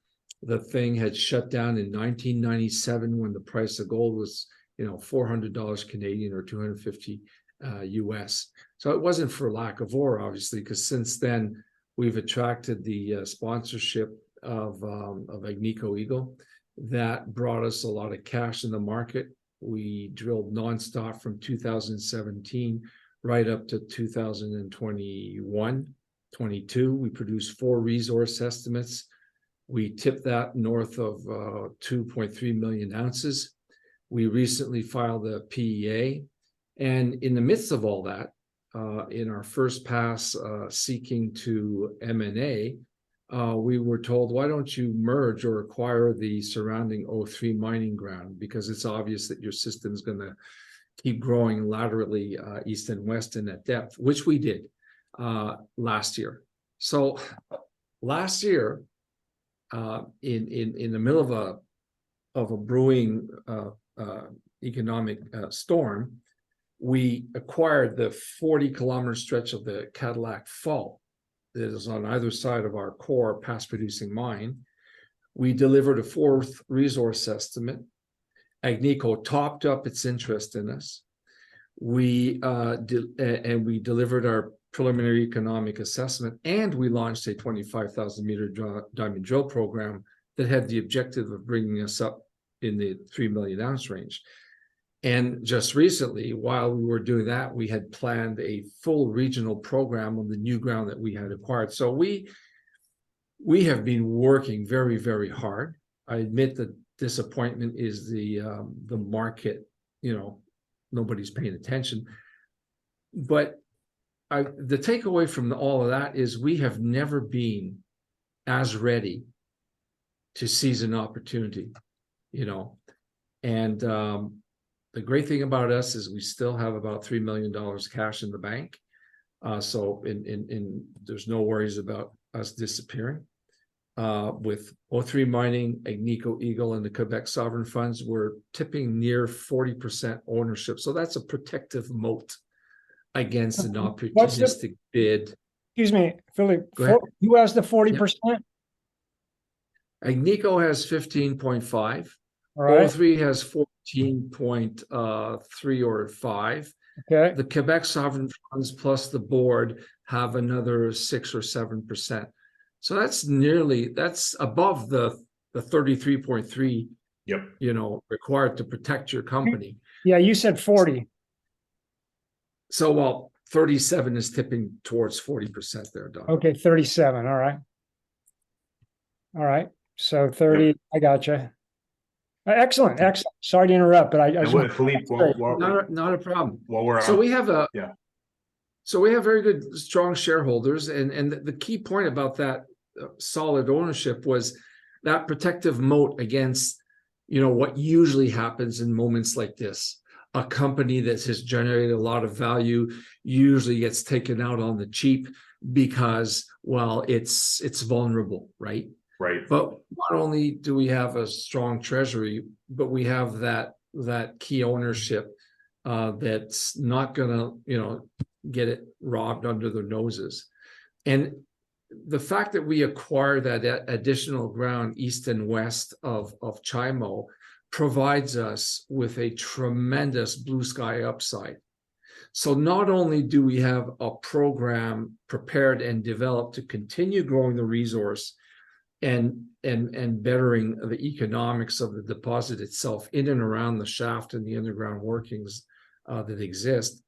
The thing had shut down in 1997 when the price of gold was, $400 Canadian or 250 US. So it wasn't for lack of ore, obviously, because since then we've attracted the sponsorship of Agnico Eagle. That brought us a lot of cash in the market. We drilled nonstop from 2017 right up to 2021, 22. We produced 4 resource estimates. We tipped that north of 2.3 million ounces. We recently filed a PEA. And in the midst of all that, in our first pass seeking to M&A, we were told, why don't you merge or acquire the surrounding O3 mining ground? Because it's obvious that your system is going to keep growing laterally east and west and at depth, which we did last year. So last year, in the middle of a brewing economic storm, we acquired the 40-kilometer stretch of the Cadillac Fault that is on either side of our core past producing mine. We delivered a 4th resource estimate. Agnico topped up its interest in us. We delivered our preliminary economic assessment, and we launched a 25,000 meter diamond drill program that had the objective of bringing us up in the 3 million ounce range. And just recently, while we were doing that, we had planned a full regional program on the new ground that we had acquired. So we have been working very, very hard. I admit that disappointment is the market, nobody's paying attention. But the takeaway from all of that is we have never been as ready to seize an opportunity, and the great thing about us is we still have about $3 million cash in the bank. So there's no worries about us disappearing. With O3 Mining, Agnico Eagle, and the Quebec Sovereign Funds, we're tipping near 40% ownership. So that's a protective moat against an opportunistic bid. Excuse me, Philippe, who has the 40%? Agnico has 15.5. All right. O3 has 14.3 or 5. Okay. The Quebec sovereign funds plus the board have another 6 or 7%. So that's above the 33.3, Yep. required to protect your company. Yeah, you said 40. So well, 37 is tipping towards 40% there, Don. Okay, 37. All right. All right. So 30, Yep. I gotcha. Excellent, excellent. Sorry to interrupt, but I And just what, want Philippe, Not a problem. while we're So on, we have yeah, very good, strong shareholders, and the key point about that solid ownership was that protective moat against, what usually happens in moments like this. A company that has generated a lot of value usually gets taken out on the cheap because, well, it's vulnerable, right? right. But not only do we have a strong treasury, but we have that key ownership that's not gonna, get it robbed under their noses. And the fact that we acquire that additional ground east and west of Chimo provides us with a tremendous blue sky upside. So not only do we have a program prepared and developed to continue growing the resource and bettering the economics of the deposit itself in and around the shaft and the underground workings that exist,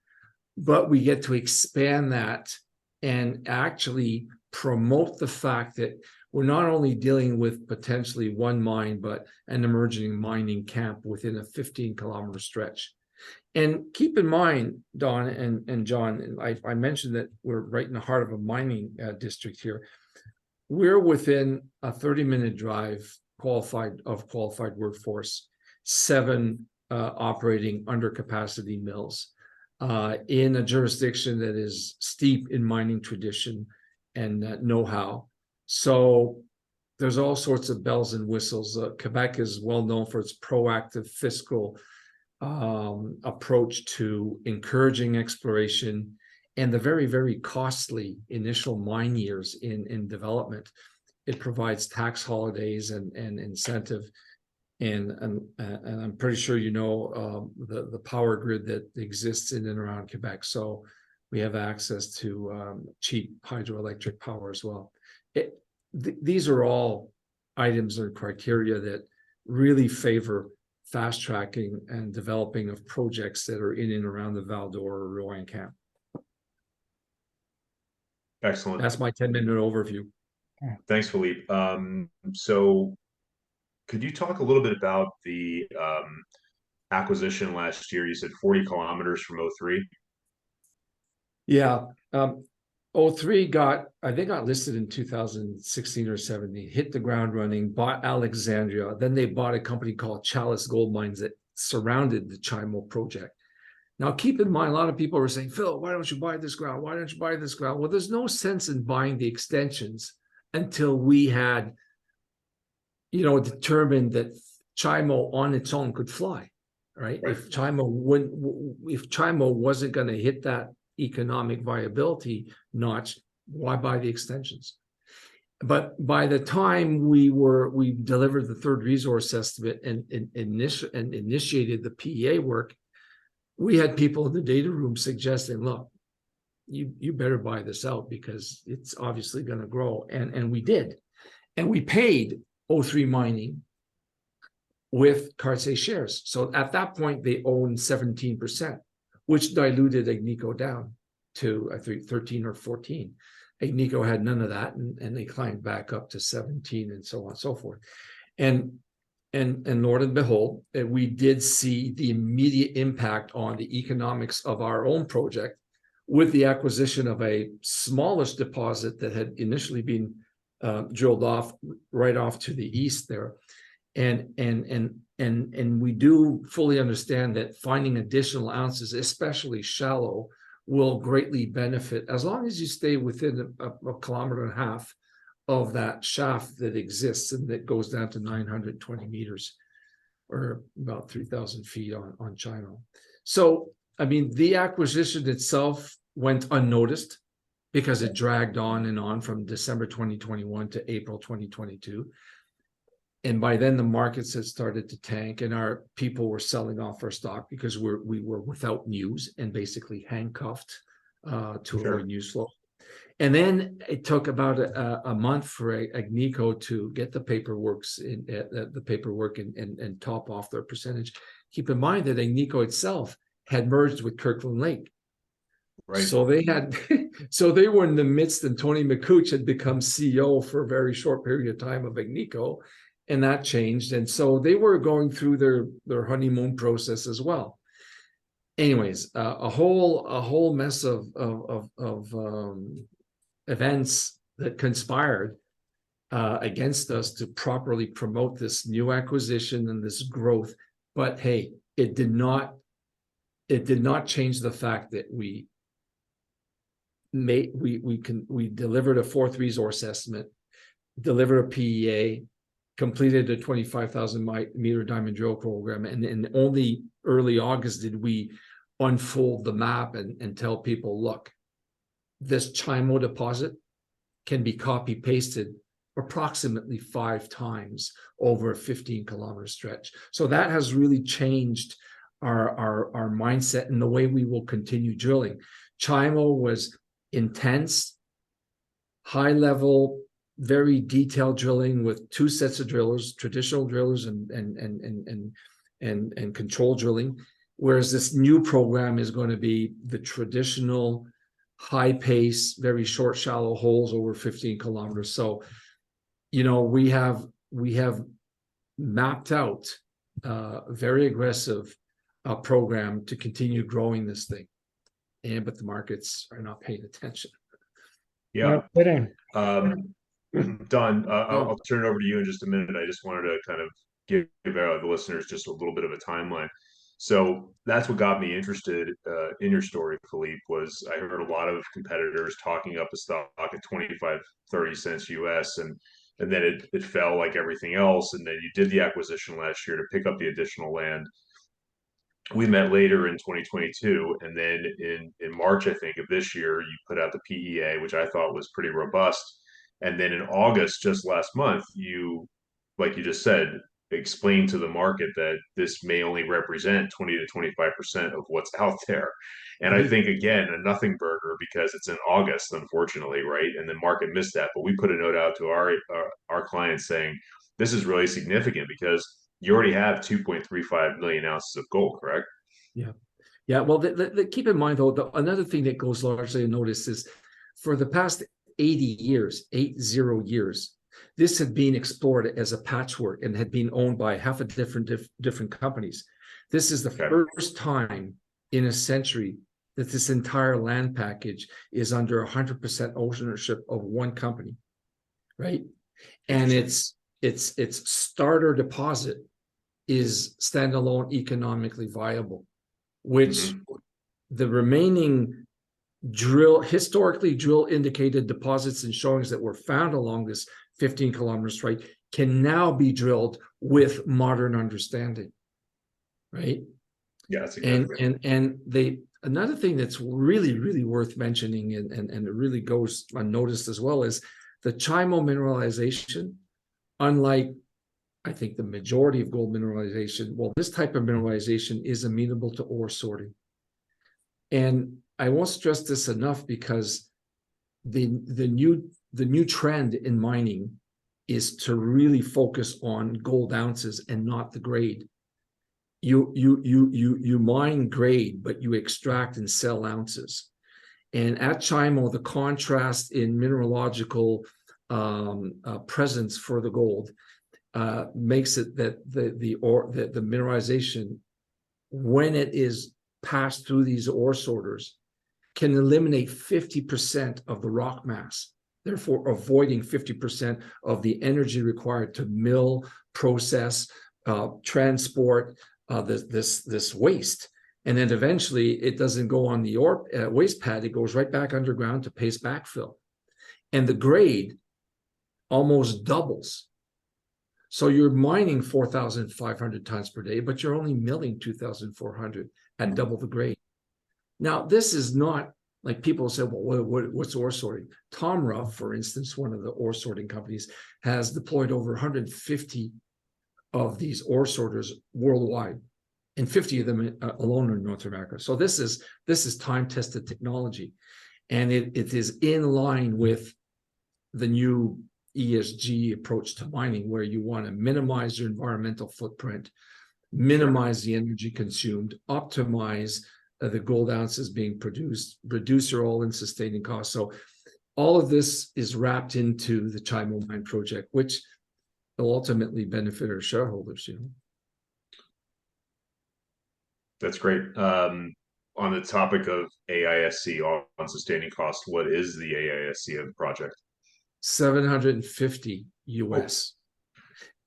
but we get to expand that and actually promote the fact that we're not only dealing with potentially one mine, but an emerging mining camp within a 15-kilometer stretch. And keep in mind, Don and John, I mentioned that we're right in the heart of a mining district here. We're within a 30-minute drive qualified workforce, 7 operating under capacity mills in a jurisdiction that is steep in mining tradition and know-how. So there's all sorts of bells and whistles. Quebec is well known for its proactive fiscal approach to encouraging exploration and the very, very costly initial mine years in development. It provides tax holidays and incentive. And I'm pretty sure the power grid that exists in and around Quebec. So we have access to cheap hydroelectric power as well. These are all items or criteria that really favor fast tracking and developing of projects that are in and around the Val d'Or or Rouen camp. Excellent. That's my 10-minute overview. Thanks, Philippe. So could you talk a little bit about the acquisition last year? You said 40 kilometers from O3. Yeah. O3 got listed in 2016 or 17, hit the ground running, bought Alexandria. Then they bought a company called Chalice Gold Mines that surrounded the Chimo project. Now, keep in mind, a lot of people were saying, Phil, why don't you buy this ground? Why don't you buy this ground? Well, there's no sense in buying the extensions until we had, determined that Chimo on its own could fly, right? If Chimo wasn't going to hit that economic viability notch, why buy the extensions? But by the time we delivered the third resource estimate and initiated the PEA work, we had people in the data room suggesting, look, you better buy this out because it's obviously going to grow. And we did. And we paid O3 Mining with Cartier shares. So at that point, they owned 17%, which diluted Agnico down to, I think, 13 or 14. Agnico had none of that, and they climbed back up to 17 and so on and so forth. And Lord and behold, we did see the immediate impact on the economics of our own project with the acquisition of a smallish deposit that had initially been drilled off right off to the east there. And we do fully understand that finding additional ounces, especially shallow, will greatly benefit as long as you stay within a kilometer and a half of that shaft that exists and that goes down to 920 meters or about 3,000 feet on Chino. So, I mean, the acquisition itself went unnoticed because it dragged on and on from December 2021 to April 2022. And by then the markets had started to tank, and our people were selling off our stock because we were without news and basically handcuffed to avoid news flow. And then it took about a month for Agnico to get the paperwork and top off their percentage. Keep in mind that Agnico itself had merged with Kirkland Lake. Right. So they had, so they were in the midst, and Tony McCooch had become CEO for a very short period of time of Agnico, and that changed. And so they were going through their honeymoon process as well. Anyways, a whole mess of events that conspired against us to properly promote this new acquisition and this growth. But hey, it did not change the fact that we delivered a fourth resource estimate, delivered a PEA, completed a 25,000 meter diamond drill program, and only early August did we unfold the map and tell people, look, this Chimo deposit can be copy pasted approximately 5 times over a 15-kilometer stretch. So that has really changed our mindset and the way we will continue drilling. Chimo was intense, high level, very detailed drilling with 2 sets of drillers, traditional drillers and control drilling. Whereas this new program is going to be the traditional high pace, very short, shallow holes over 15 kilometers. So, you know, we have mapped out a very aggressive program to continue growing this thing. But the markets are not paying attention. Yeah. No kidding. Don, I'll turn it over to you in just a minute. I just wanted to kind of give the listeners just a little bit of a timeline. So that's what got me interested in your story, Philippe, was I heard a lot of competitors talking up the stock at 25, 30 cents US, and then it fell like everything else. And then you did the acquisition last year to pick up the additional land. We met later in 2022, and then in March, I think, of this year, you put out the PEA, which I thought was pretty robust. And then in August, just last month, you, like you just said, explained to the market that this may only represent 20 to 25% of what's out there. And I think, again, a nothing burger because it's in August, unfortunately, right? And the market missed that. But we put a note out to our clients saying, this is really significant because you already have 2.35 million ounces of gold, correct? Yeah. Yeah. Well, keep in mind, though, another thing that goes largely unnoticed is for the past 80 years, this had been explored as a patchwork and had been owned by half a different companies. This is the first time in a century that this entire land package is under 100% ownership of one company, right? And its starter deposit is standalone economically viable, which the remaining historically drill indicated deposits and showings that were found along this 15-kilometer strike can now be drilled with modern understanding, right? Yeah, that's and another thing that's really worth mentioning and it really goes unnoticed as well is the Chimo mineralization. Unlike, I think, the majority of gold mineralization, well, this type of mineralization is amenable to ore sorting. And I won't stress this enough because the new trend in mining is to really focus on gold ounces and not the grade. You mine grade, but you extract and sell ounces. And at Chimo, the contrast in mineralogical presence for the gold makes it that the mineralization, when it is passed through these ore sorters, can eliminate 50% of the rock mass, therefore avoiding 50% of the energy required to mill, process, transport this waste. And then eventually it doesn't go on the waste pad, it goes right back underground to paste backfill. And the grade almost doubles. So you're mining 4,500 tons per day, but you're only milling 2,400 at double the grade. Now, this is not like people say, well, what's ore sorting? Tom Ruff, for instance, one of the ore sorting companies, has deployed over 150 of these ore sorters worldwide, and 50 of them alone in North America. So this is time-tested technology, and it is in line with the new ESG approach to mining, where you want to minimize your environmental footprint, minimize the energy consumed, optimize the gold ounces being produced, reduce your all-in sustaining costs. So all of this is wrapped into the Chimo Mine project, which will ultimately benefit our shareholders, you know. That's great. On the topic of AISC on sustaining cost, what is the AISC of the project? 750 US.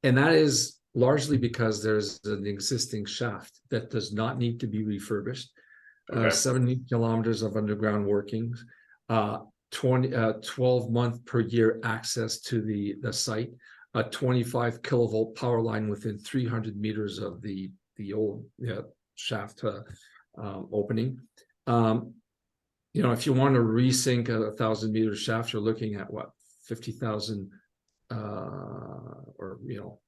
And that is largely because there's an existing shaft that does not need to be refurbished. Okay. 70 kilometers of underground workings, 12-month per year access to the site, a 25 kilovolt power line within 300 meters of the old shaft opening. You know, if you want to resink a 1,000-meter shaft, you're looking at what, 50,000 or you know,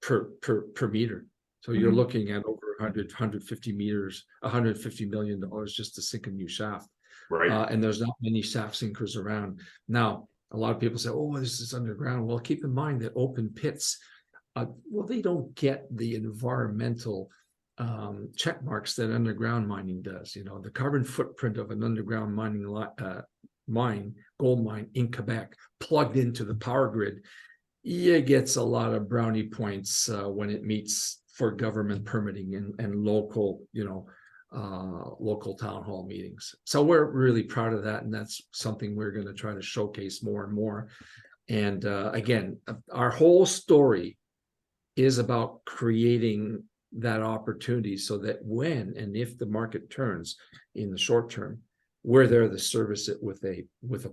per meter. So you're looking at over 150 meters, $150 million just to sink a new shaft. Right. And there's not many shaft sinkers around. Now, a lot of people say, oh, this is underground. Well, keep in mind that open pits, well, they don't get the environmental check marks that underground mining does. You know, the carbon footprint of an underground mining gold mine in Quebec, plugged into the power grid, it gets a lot of brownie points when it meets for government permitting and local, you know, local town hall meetings. So we're really proud of that, and that's something we're going to try to showcase more and more. And again, our whole story is about creating that opportunity so that when and if the market turns in the short term, we're there to service it with a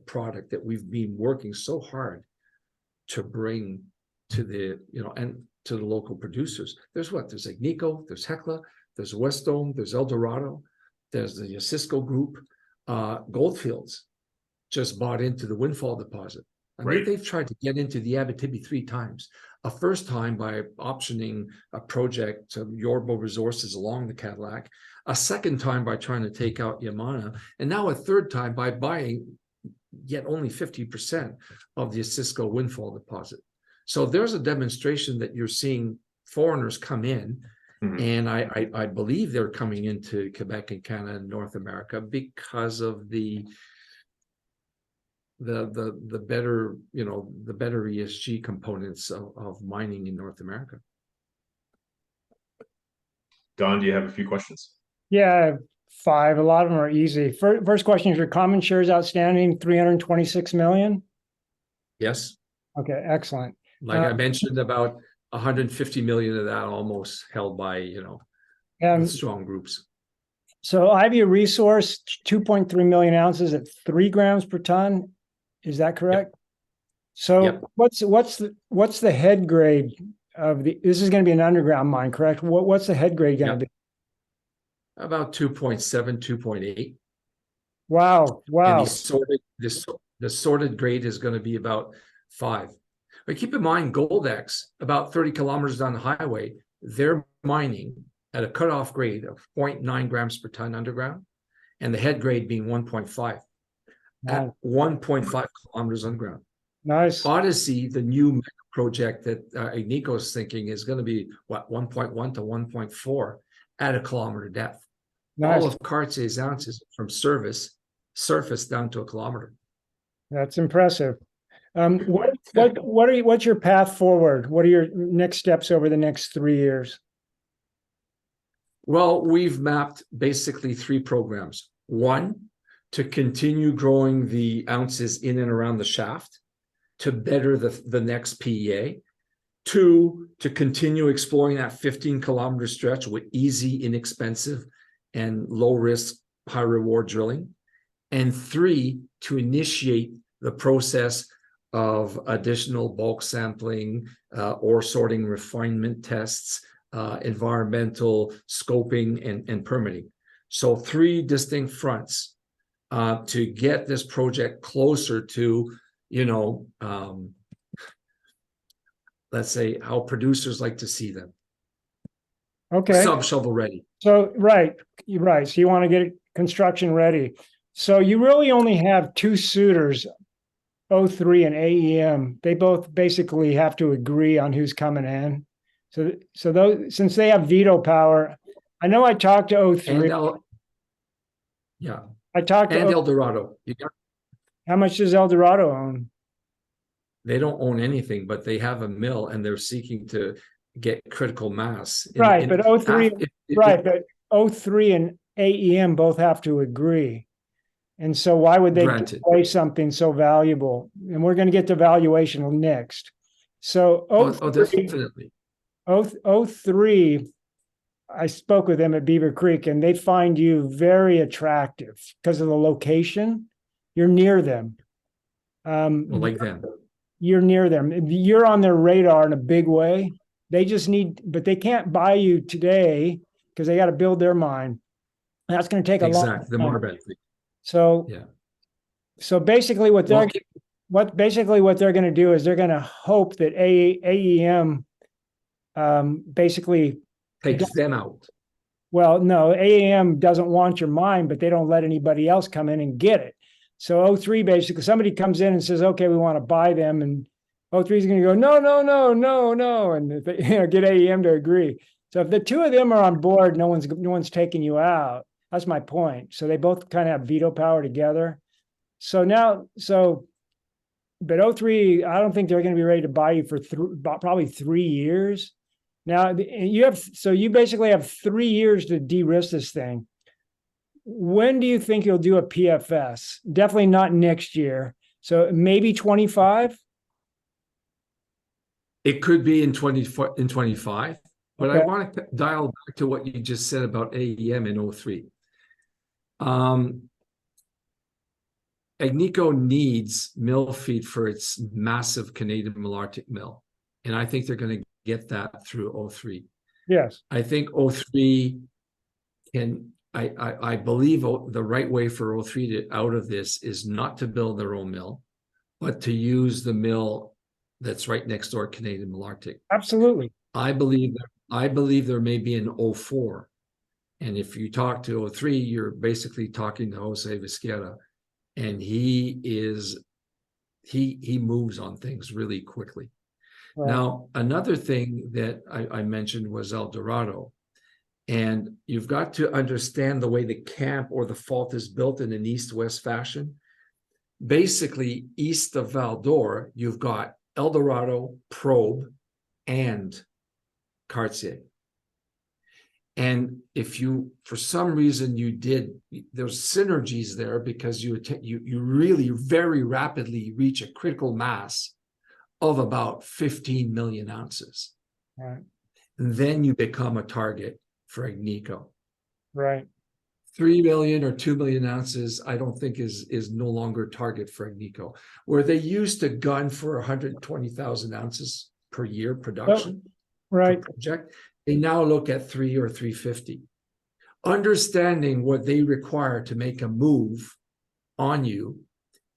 product that we've been working so hard to bring to the, you know, and to the local producers. There's Agnico, there's Hecla, there's Wesdome, there's Eldorado, there's the Aisc Group. Goldfields just bought into the Windfall deposit. I mean, they've tried to get into the Abitibi 3 times. A first time by optioning a project to Yorba Resources along the Cadillac, a second time by trying to take out Yamana, and now a third time by buying yet only 50% of the Aisc Windfall deposit. So there's a demonstration that you're seeing foreigners come in, and I believe they're coming into Quebec and Canada and North America because of the better, you know, the better ESG components of mining in North America. Don, do you have a few questions? Yeah, I have 5. A lot of them are easy. First question is, your common shares outstanding 326 million? Yes. Okay, excellent. Like I mentioned, about 150 million of that almost held by, you know, and strong groups. So Aisc Resource, 2.3 million ounces at 3 grams per ton. Is that correct? Yep. So yep. What's the head grade of the? This is going to be an underground mine, correct? What's the head grade going to be? About 2.7, 2.8. Wow! And the sorted grade is going to be about 5. But keep in mind, Goldex, about 30 kilometers down the highway, they're mining at a cutoff grade of 0.9 grams per ton underground, and the head grade being 1.5 at 1.5 kilometers underground. Nice. Odyssey, the new mega project that Agnico is thinking, is going to be what, 1.1 to 1.4 at a kilometer depth. Nice. All of Cartier's ounces from surface down to a kilometer. That's impressive. What's your path forward? What are your next steps over the next 3 years? Well, we've mapped basically 3 programs. 1, to continue growing the ounces in and around the shaft to better the next PEA. 2, to continue exploring that 15-kilometer stretch with easy, inexpensive, and low-risk, high-reward drilling. And 3, to initiate the process of additional bulk sampling, ore sorting, refinement tests, environmental scoping, and permitting. So 3 distinct fronts to get this project closer to, you know, let's say, how producers like to see them. Okay. Sub-shovel ready. So, right, you're right. So you want to get it construction ready. So you really only have two suitors, O3 and AEM. They both basically have to agree on who's coming in. So those, since they have veto power, I know I talked to O3. Yeah. I talked to And El Dorado. how much does El Dorado own? They don't own anything, but they have a mill and they're seeking to get critical mass. Right, but O3, right, It, but O3 and AEM both have to agree. And so why would they give granted. away something so valuable? And we're going to get to valuation next. So Definitely. O3, I spoke with them at Beaver Creek, and they find you very attractive because of the location. You're near them. Well, like them. You're near them. You're on their radar in a big way. They just need, but they can't buy you today because they got to build their mine. That's going to take a long time. The Marbet thing. So yeah. So basically, what they're going to do is they're going to hope that AEM basically takes them out. Well, no, AEM doesn't want your mine, but they don't let anybody else come in and get it. So O3 basically, somebody comes in and says, "Okay, we want to buy them," and O3 is going to go, "No, no, no, no, no," and they, get AEM to agree. So if the two of them are on board, no one's taking you out. That's my point. So they both kind of have veto power together. So now, but O3, I don't think they're going to be ready to buy you for probably 3 years. Now you basically have 3 years to de-risk this thing. When do you think you'll do a PFS? Definitely not next year. So maybe 25. It could be in 25, but okay. I want to dial back to what you just said about AEM and O3. Agnico needs mill feed for its massive Canadian Malartic mill. And I think they're going to get that through O3. Yes. I think O3 can, I believe the right way for O3 to out of this is not to build their own mill, but to use the mill that's right next door, Canadian Malartic. Absolutely. I believe there may be an O4. And if you talk to O3, you're basically talking to Jose Vizquera. And he moves on things really quickly. Right. Now, another thing that I mentioned was El Dorado. And you've got to understand the way the camp or the fault is built in an east-west fashion. Basically, east of Val-d'Or, you've got El Dorado, Probe, and Cartier. And if you, for some reason, there's synergies there because you really very rapidly reach a critical mass of about 15 million ounces. Right. And then you become a target for Agnico. Right. 3 million or 2 million ounces, I don't think is no longer a target for Agnico. Where they used to gun for 120,000 ounces per year production, right, project, they now look at 3 or 350. Understanding what they require to make a move on you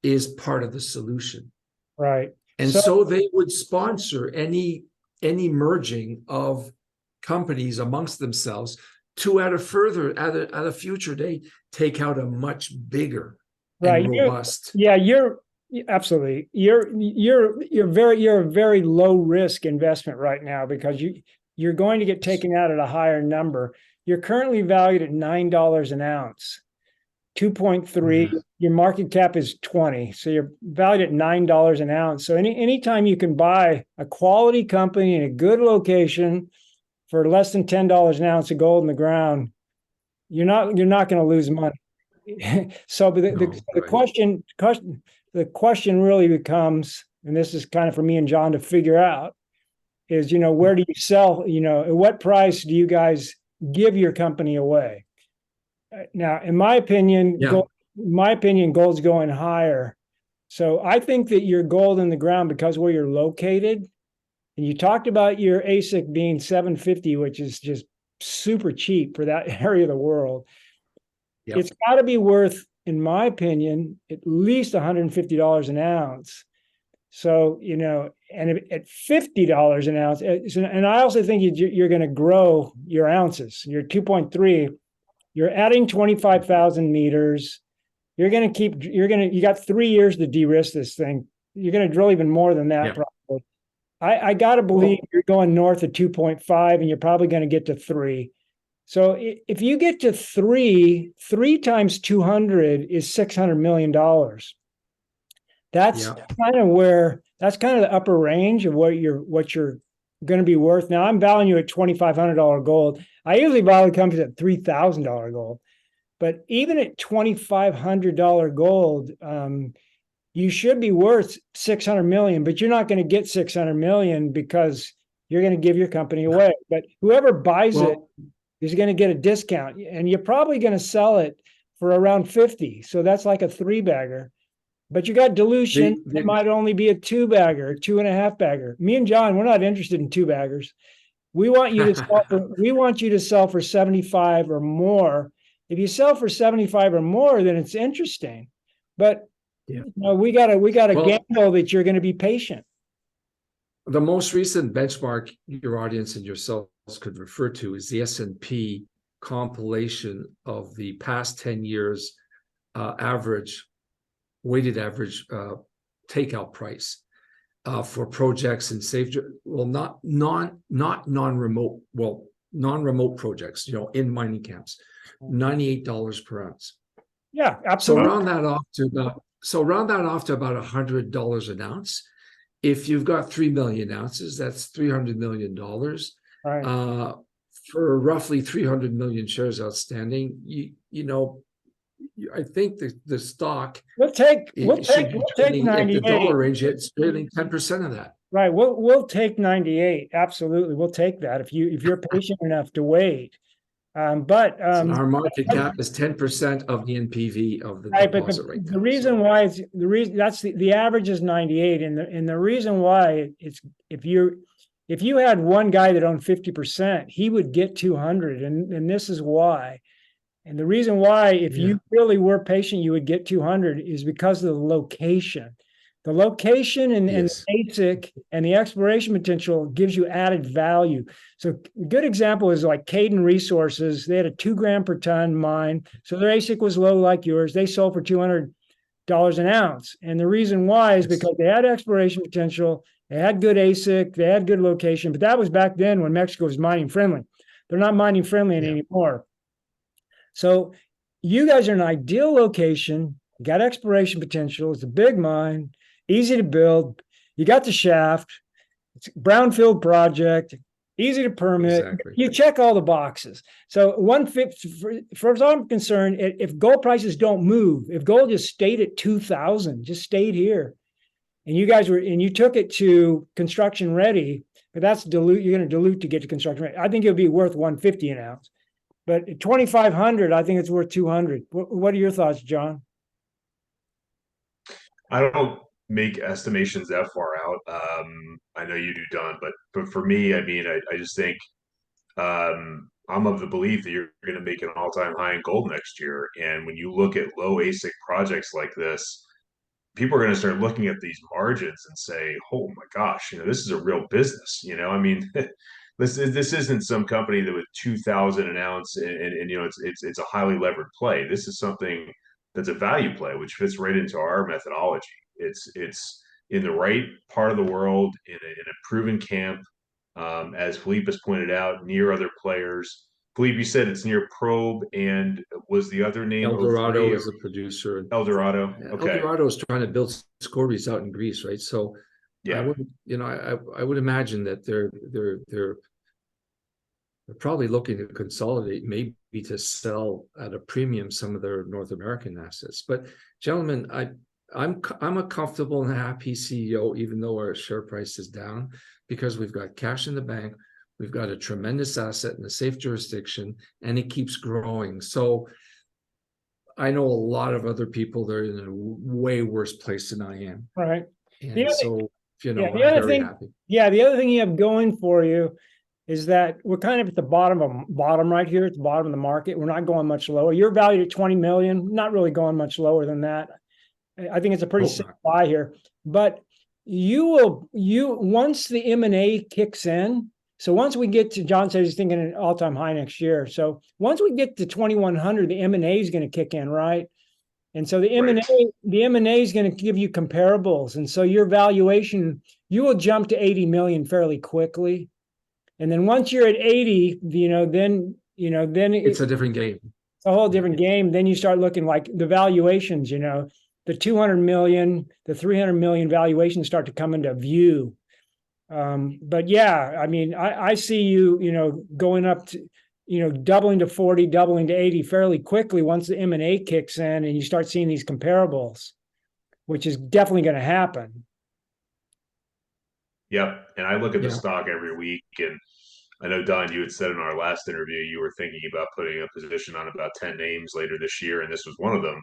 is part of the solution. Right. And so they would sponsor any merging of companies amongst themselves to at a future date take out a much bigger and robust. You're absolutely you're a very low risk investment right now because you're going to get taken out at a higher number. You're currently valued at $9 an ounce, 2.3. Your market cap is 20, so you're valued at $9 an ounce. So anytime you can buy a quality company in a good location for less than $10 an ounce of gold in the ground, you're not going to lose money. So the question really becomes, and this is kind of for me and John to figure out, is where do you sell? At what price do you guys give your company away? Now, in my opinion, gold's going higher. So I think that your gold in the ground, because where you're located, and you talked about your AISC being 750, which is just super cheap for that area of the world. Yep. It's got to be worth, in my opinion, at least $150 an ounce. So, and at $50 an ounce, and I also think you're going to grow your ounces. You're 2.3, you're adding 25,000 meters. You got 3 years to de-risk this thing. You're going to drill even more than that, probably. I got to believe you're going north of 2.5, and you're probably going to get to 3. So if you get to 3 times 200 is $600 million. That's kind of the upper range of what you're going to be worth. Now I'm valuing you at $2,500 gold. I usually value companies at $3,000 gold, but even at $2,500 gold, you should be worth 600 million, but you're not going to get 600 million because you're going to give your company away. But whoever buys it is going to get a discount, and you're probably going to sell it for around 50. So that's like a 3-bagger. But you got dilution. It might only be a 2-bagger, 2.5-bagger. Me and John, we're not interested in 2-baggers. We want you to sell for 75 or more. If you sell for 75 or more, then it's interesting. But we got to gamble that you're going to be patient. The most recent benchmark your audience and yourselves could refer to is the S&P compilation of the past 10 years weighted average takeout price for projects in non-remote projects, in mining camps, $98 per ounce. Yeah, absolutely. So round that off to about $100 an ounce. If you've got 3 million ounces, that's $300 million. Right. For roughly 300 million shares outstanding, I think the stock we'll take 98 at the dollar range. It's trading 10% of that. Right. We'll take 98. Absolutely, we'll take that if you're patient enough to wait. But our market cap is 10% of the NPV of the deposit right now. The reason why that's the average is 98, and the reason why it's if you had one guy that owned 50%, he would get 200, and this is why. And the reason why, if you really were patient, you would get 200 is because of the location. The location and the AISC and the exploration potential gives you added value. So a good example is like Cartier Resources. They had a 2 gram per ton mine. So their AISC was low like yours. They sold for $200 an ounce. And the reason why is because they had exploration potential. They had good AISC. They had good location. But that was back then when Mexico was mining friendly. They're not mining friendly anymore. So you guys are an ideal location, got exploration potential. It's a big mine, easy to build. You got the shaft. It's a brownfield project, easy to permit. Exactly. You check all the boxes. So for as I'm concerned, if gold prices don't move, if gold just stayed at 2,000, just stayed here, and you took it to construction ready, but that's dilute. You're going to dilute to get to construction ready. I think it would be worth 150 an ounce. But at 2,500, I think it's worth 200. What are your thoughts, John? I don't make estimations that far out. I know you do, Don, but for me, I mean, I just think I'm of the belief that you're going to make an all-time high in gold next year. And when you look at low AISC projects like this, people are going to start looking at these margins and say, "Oh my gosh, this is a real business." I mean. This isn't some company that with 2,000 an ounce and it's a highly levered play. This is something that's a value play, which fits right into our methodology. It's in the right part of the world in a proven camp, as Philippe has pointed out, near other players. Philippe, you said it's near Probe, and was the other name Eldorado is a producer. Eldorado. Okay. Eldorado is trying to build scories out in Greece, right? So I would imagine that they're probably looking to consolidate, maybe to sell at a premium some of their North American assets. But gentlemen, I'm a comfortable and happy CEO, even though our share price is down, because we've got cash in the bank, we've got a tremendous asset in a safe jurisdiction, and it keeps growing. So I know a lot of other people that are in a way worse place than I am. Right. And the other thing you have going for you is that we're kind of at the bottom right here, at the bottom of the market. We're not going much lower. You're valued at 20 million, not really going much lower than that. I think it's a pretty safe buy here. But once the M&A kicks in, so once we get to, John says he's thinking an all-time high next year. So once we get to 2100, the M&A is going to kick in, right? And so the M&A, Right. the M&A is going to give you comparables. And so your valuation, you will jump to 80 million fairly quickly. And then once you're at 80, then It's it's a different game. a whole different game. Then you start looking like the valuations, the 200 million, the 300 million valuations start to come into view. But yeah, I mean, I see you, going up to, doubling to 40, doubling to 80 fairly quickly once the M&A kicks in and you start seeing these comparables, which is definitely going to happen. Yep. And I look at the Yeah. stock every week, and I know, Don, you had said in our last interview you were thinking about putting a position on about 10 names later this year, and this was one of them.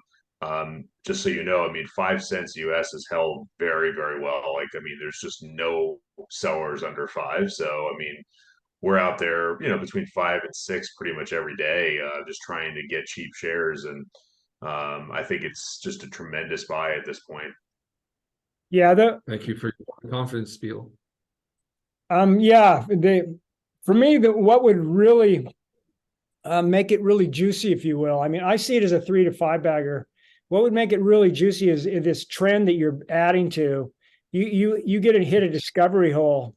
Just so you know, I mean, 5 cents US is held very, very well. Like, I mean, there's just no sellers under five. So, I mean, we're out there, between 5 and 6 pretty much every day, just trying to get cheap shares. And I think it's just a tremendous buy at this point. Yeah, Thank you for your confidence, Spiel. yeah, for me, what would really make it really juicy, if you will. I mean, I see it as a 3 to 5 bagger. What would make it really juicy is this trend that you're adding to. You get to hit a discovery hole,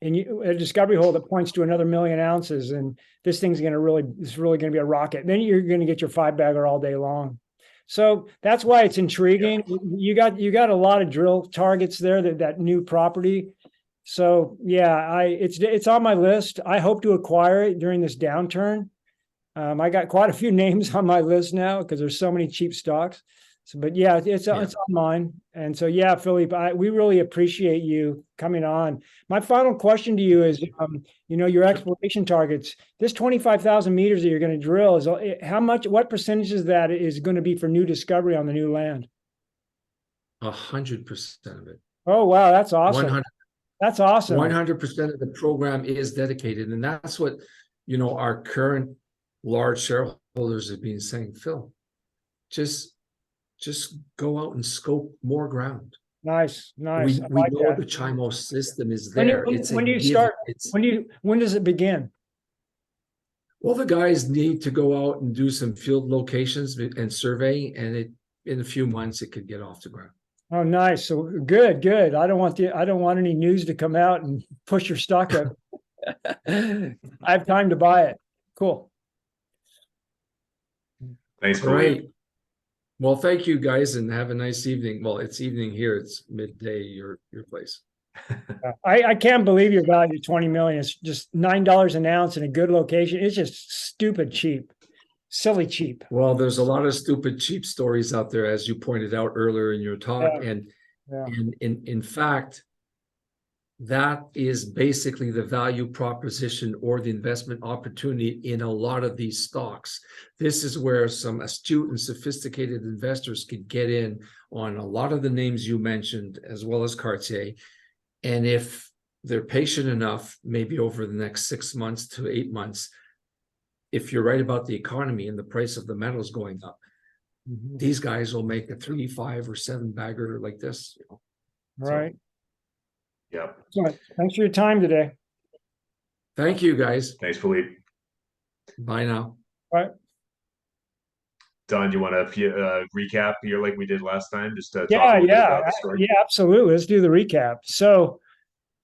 and a discovery hole that points to another 1,000,000 ounces, and this thing's it's really going to be a rocket. Then you're going to get your 5 bagger all day long. So that's why it's intriguing. Yeah. You got a lot of drill targets there, that new property. So yeah, it's on my list. I hope to acquire it during this downturn. I got quite a few names on my list now because there's so many cheap stocks. So, but yeah, it's on mine. And so, yeah, Philippe, we really appreciate you coming on. My final question to you is, your exploration targets, this 25,000 meters that you're going to drill is what percentage of that is going to be for new discovery on the new land? 100% of it. Oh, wow. That's awesome. 100. That's awesome. 100% of the program is dedicated. And that's what, our current large shareholders have been saying, Phil, just go out and scope more ground. Nice. We like know that. the Chimo system is there. When do you start? When does it begin? Well, the guys need to go out and do some field locations and surveying, and in a few months it could get off the ground. Oh, nice. So good. I don't want any news to come out and push your stock up. I have time to buy it. Cool. Thanks, Great. Well, thank you guys, and have a nice evening. Well, it's evening here. It's midday your place. I can't believe your value 20 million. It's just $9 an ounce in a good location. It's just stupid cheap, silly cheap. Well, there's a lot of stupid cheap stories out there, as you pointed out earlier in your talk, and in fact, that is basically the value proposition or the investment opportunity in a lot of these stocks. This is where some astute and sophisticated investors could get in on a lot of the names you mentioned, as well as Cartier. And if they're patient enough, maybe over the next 6 months to 8 months, if you're right about the economy and the price of the metals going up, these guys will make a 3, 5, or 7 bagger like this. Right. So, yep. Thanks for your time today. Thank you, guys. Thanks, Philippe. Bye now. Bye. Don, do you want to recap here like we did last time? Just talk a Yeah, little bit about the story. yeah, absolutely. Let's do the recap. So,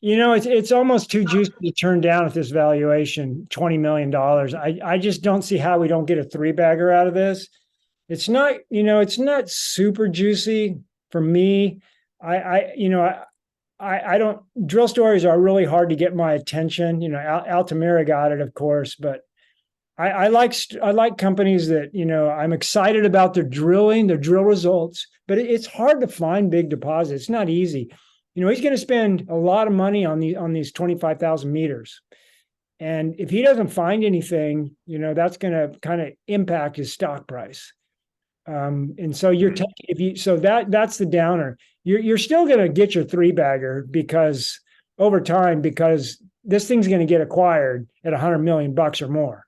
it's almost too juicy to turn down at this valuation, $20 million. I just don't see how we don't get a 3-bagger out of this. It's not, it's not super juicy for me. I don't, drill stories are really hard to get my attention. Altamira got it, of course, but I like companies that, I'm excited about their drilling, their drill results, but it's hard to find big deposits. It's not easy. He's going to spend a lot of money on these 25,000 meters. And if he doesn't find anything, that's going to kind of impact his stock price. And so that's the downer. You're still going to get your 3-bagger because over time, because this thing's going to get acquired at $100 million or more.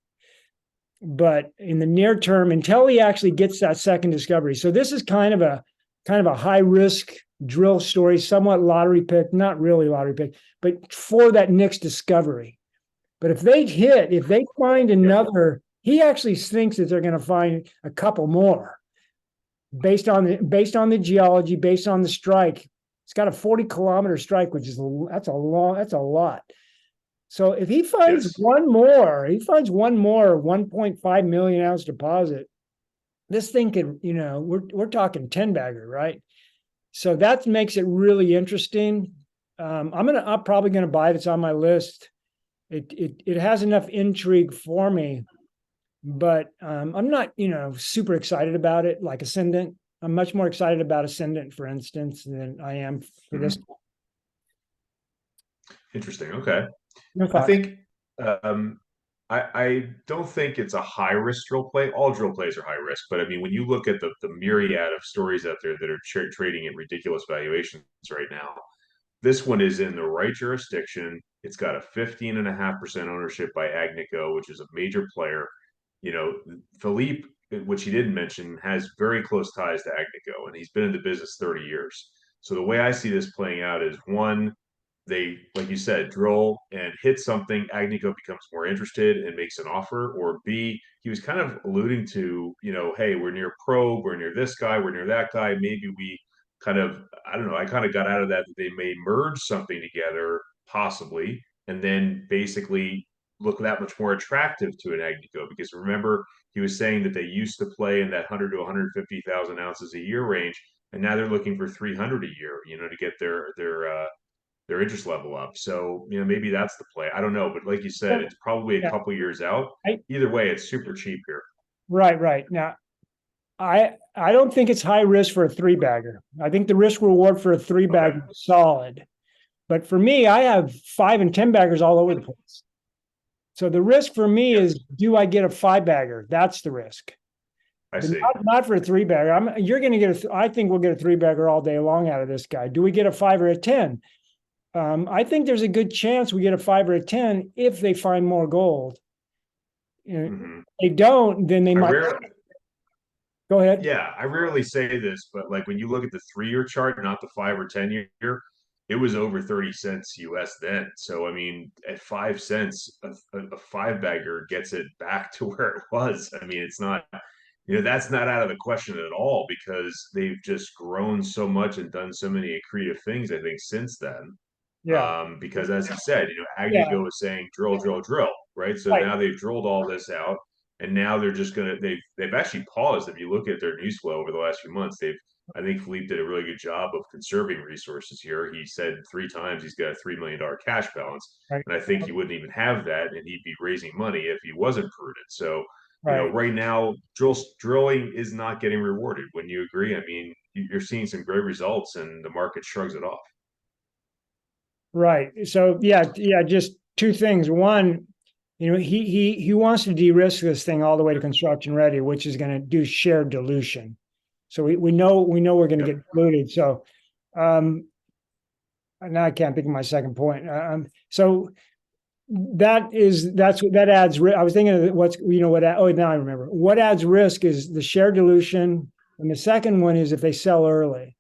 But in the near term, until he actually gets that second discovery. So this is kind of a high risk drill story, somewhat lottery pick, not really lottery pick, but for that next discovery. But if they find another, he actually thinks that they're going to find a couple more based on the geology, based on the strike. It's got a 40-kilometer strike, which is that's a lot. So if he finds one more 1.5 million ounce deposit, this thing could, we're talking 10 bagger, right? So that makes it really interesting. I'm probably gonna buy it. It's on my list. It has enough intrigue for me, but I'm not, super excited about it like Ascendant. I'm much more excited about Ascendant, for instance, than I am for this. Interesting. Okay. No I thoughts. think um, I don't think it's a high risk drill play. All drill plays are high risk, but I mean, when you look at the myriad of stories out there that are trading at ridiculous valuations right now, this one is in the right jurisdiction. It's got a 15.5% ownership by Agnico, which is a major player. Philippe, which he didn't mention, has very close ties to Agnico, and he's been in the business 30 years. So the way I see this playing out is one, they, like you said, drill and hit something, Agnico becomes more interested and makes an offer. Or B, he was kind of alluding to, hey, we're near probe, we're near this guy, we're near that guy. Maybe we kind of, I don't know, I kind of got out of that they may merge something together, possibly, and then basically look that much more attractive to an Agnico. Because remember, he was saying that they used to play in that 100 to 150,000 ounces a year range, and now they're looking for 300 a year, to get their interest level up. So, maybe that's the play. I don't know, but like you said, it's probably a Yeah. couple years out. Either way, it's super cheap here. Right. Now, I don't think it's high risk for a three bagger. I think the risk reward for a three bagger is solid. But for me, I have 5 and 10 baggers all over the place. So the risk for me is, do I get a 5 bagger? That's the risk. I see. Not for a 3 bagger. You're going to get I think we'll get a 3 bagger all day long out of this guy. Do we get a 5 or a 10? I think there's a good chance we get a 5 or a 10 if they find more gold. If they don't, then they might. Go ahead. Yeah, I rarely say this, but like when you look at the 3-year chart, not the 5 or 10-year, it was over 30 cents US then. So I mean, at 5 cents, a 5 bagger gets it back to where it was. I mean, it's not, that's not out of the question at all, because they've just grown so much and done so many accretive things, I think, since then. Yeah. Because as you said, Yeah. Agnico is saying drill, drill, drill, right? So Right. now they've drilled all this out, and now they're just they've actually paused. If you look at their news flow over the last few months, I think Philippe did a really good job of conserving resources here. He said 3 times he's got a $3 million cash balance, Right. and I think he wouldn't even have that, and he'd be raising money if he wasn't prudent. So Right. right now, drilling is not getting rewarded. Wouldn't you agree? I mean, you're seeing some great results, and the market shrugs it off. Right. So yeah, just 2 things. One, he wants to de-risk this thing all the way to construction ready, which is going to do shared dilution. So we know we're going to get diluted. So now I can't think of my second point. So that adds. I was thinking of what's what. Oh, now I remember. What adds risk is the shared dilution, and the second one is if they sell early.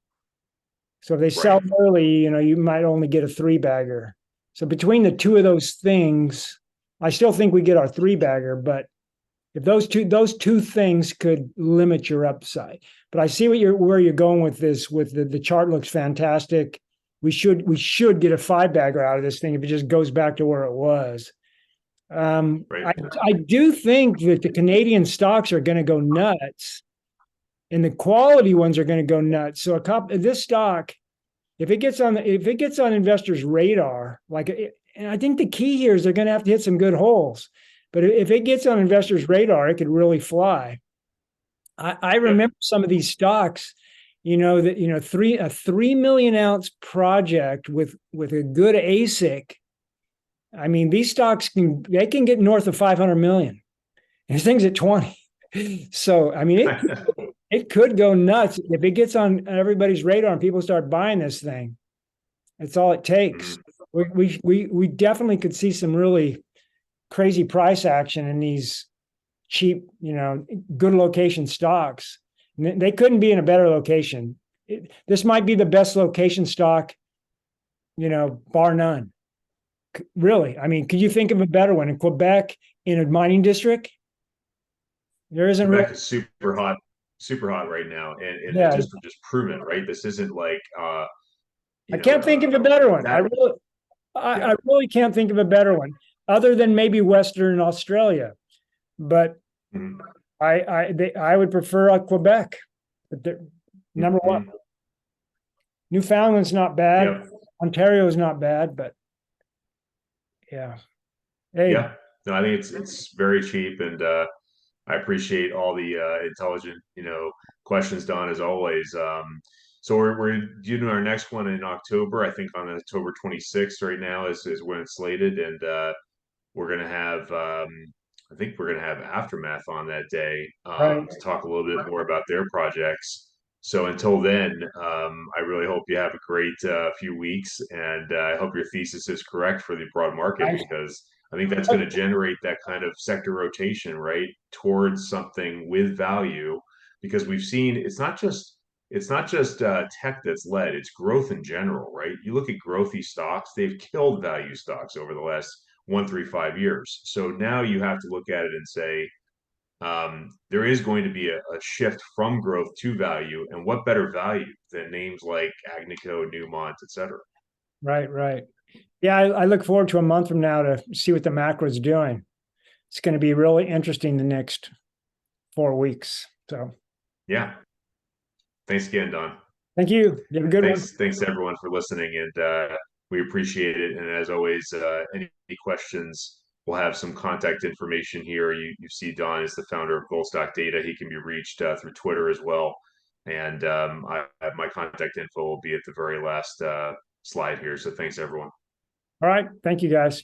So if they sell early, you might only get a 3 bagger. So between the 2 of those things, I still think we get our 3 bagger, but if those two things could limit your upside. But I see where you're going with this. With the chart looks fantastic. We should get a 5 bagger out of this thing if it just goes back to where it was. I do think that the Canadian stocks are going to go nuts, and the quality ones are going to go nuts. So this stock, if it gets on investors' radar, and I think the key here is they're going to have to hit some good holes. But if it gets on investors' radar, it could really fly. I remember some of these stocks, a 3 million ounce project with a good AISC. I mean, these stocks can get north of 500 million. And this thing's at 20. So I mean, it could go nuts if it gets on everybody's radar and people start buying this thing. That's all it takes. We definitely could see some really crazy price action in these cheap, good location stocks. They couldn't be in a better location. this might be the best location stock, bar none. Really, I mean, could you think of a better one in Quebec in a mining district? There isn't really. Quebec is super hot right now, and Yeah, just proven, right? This isn't like I can't think of a better one. that I yeah. really can't think of a better one, other than maybe Western Australia. But Mhm. I would prefer Quebec. But number one, Mhm. Newfoundland's not bad. Yep. Ontario is not bad, but yeah. Hey, Yeah. No, I think it's very cheap, and I appreciate all the intelligent, questions, Don, as always. So we're doing our next one in October. I think on October 26th right now is when it's slated, and we're gonna have I think we're gonna have Aftermath on that day right. to talk a little bit more about their projects. So until then, I really hope you have a great few weeks, and I hope your thesis is correct for the broad market, I, because I think that's going to generate that kind of sector rotation, right, towards something with value. Because we've seen it's not just tech that's led; it's growth in general, right? You look at growthy stocks; they've killed value stocks over the last 1, 3, 5 years. So now you have to look at it and say, there is going to be a shift from growth to value, and what better value than names like Agnico, Newmont, et cetera. right. Yeah, I look forward to a month from now to see what the macro is doing. It's going to be really interesting the next 4 weeks. So Yeah. Thanks again, Don. thank you. You have a good one. Thanks everyone for listening, and we appreciate it. And as always, any questions, we'll have some contact information here. You see Don is the founder of Gold Stock Data. He can be reached through Twitter as well. And my contact info will be at the very last slide here. So thanks everyone. All right. Thank you, guys.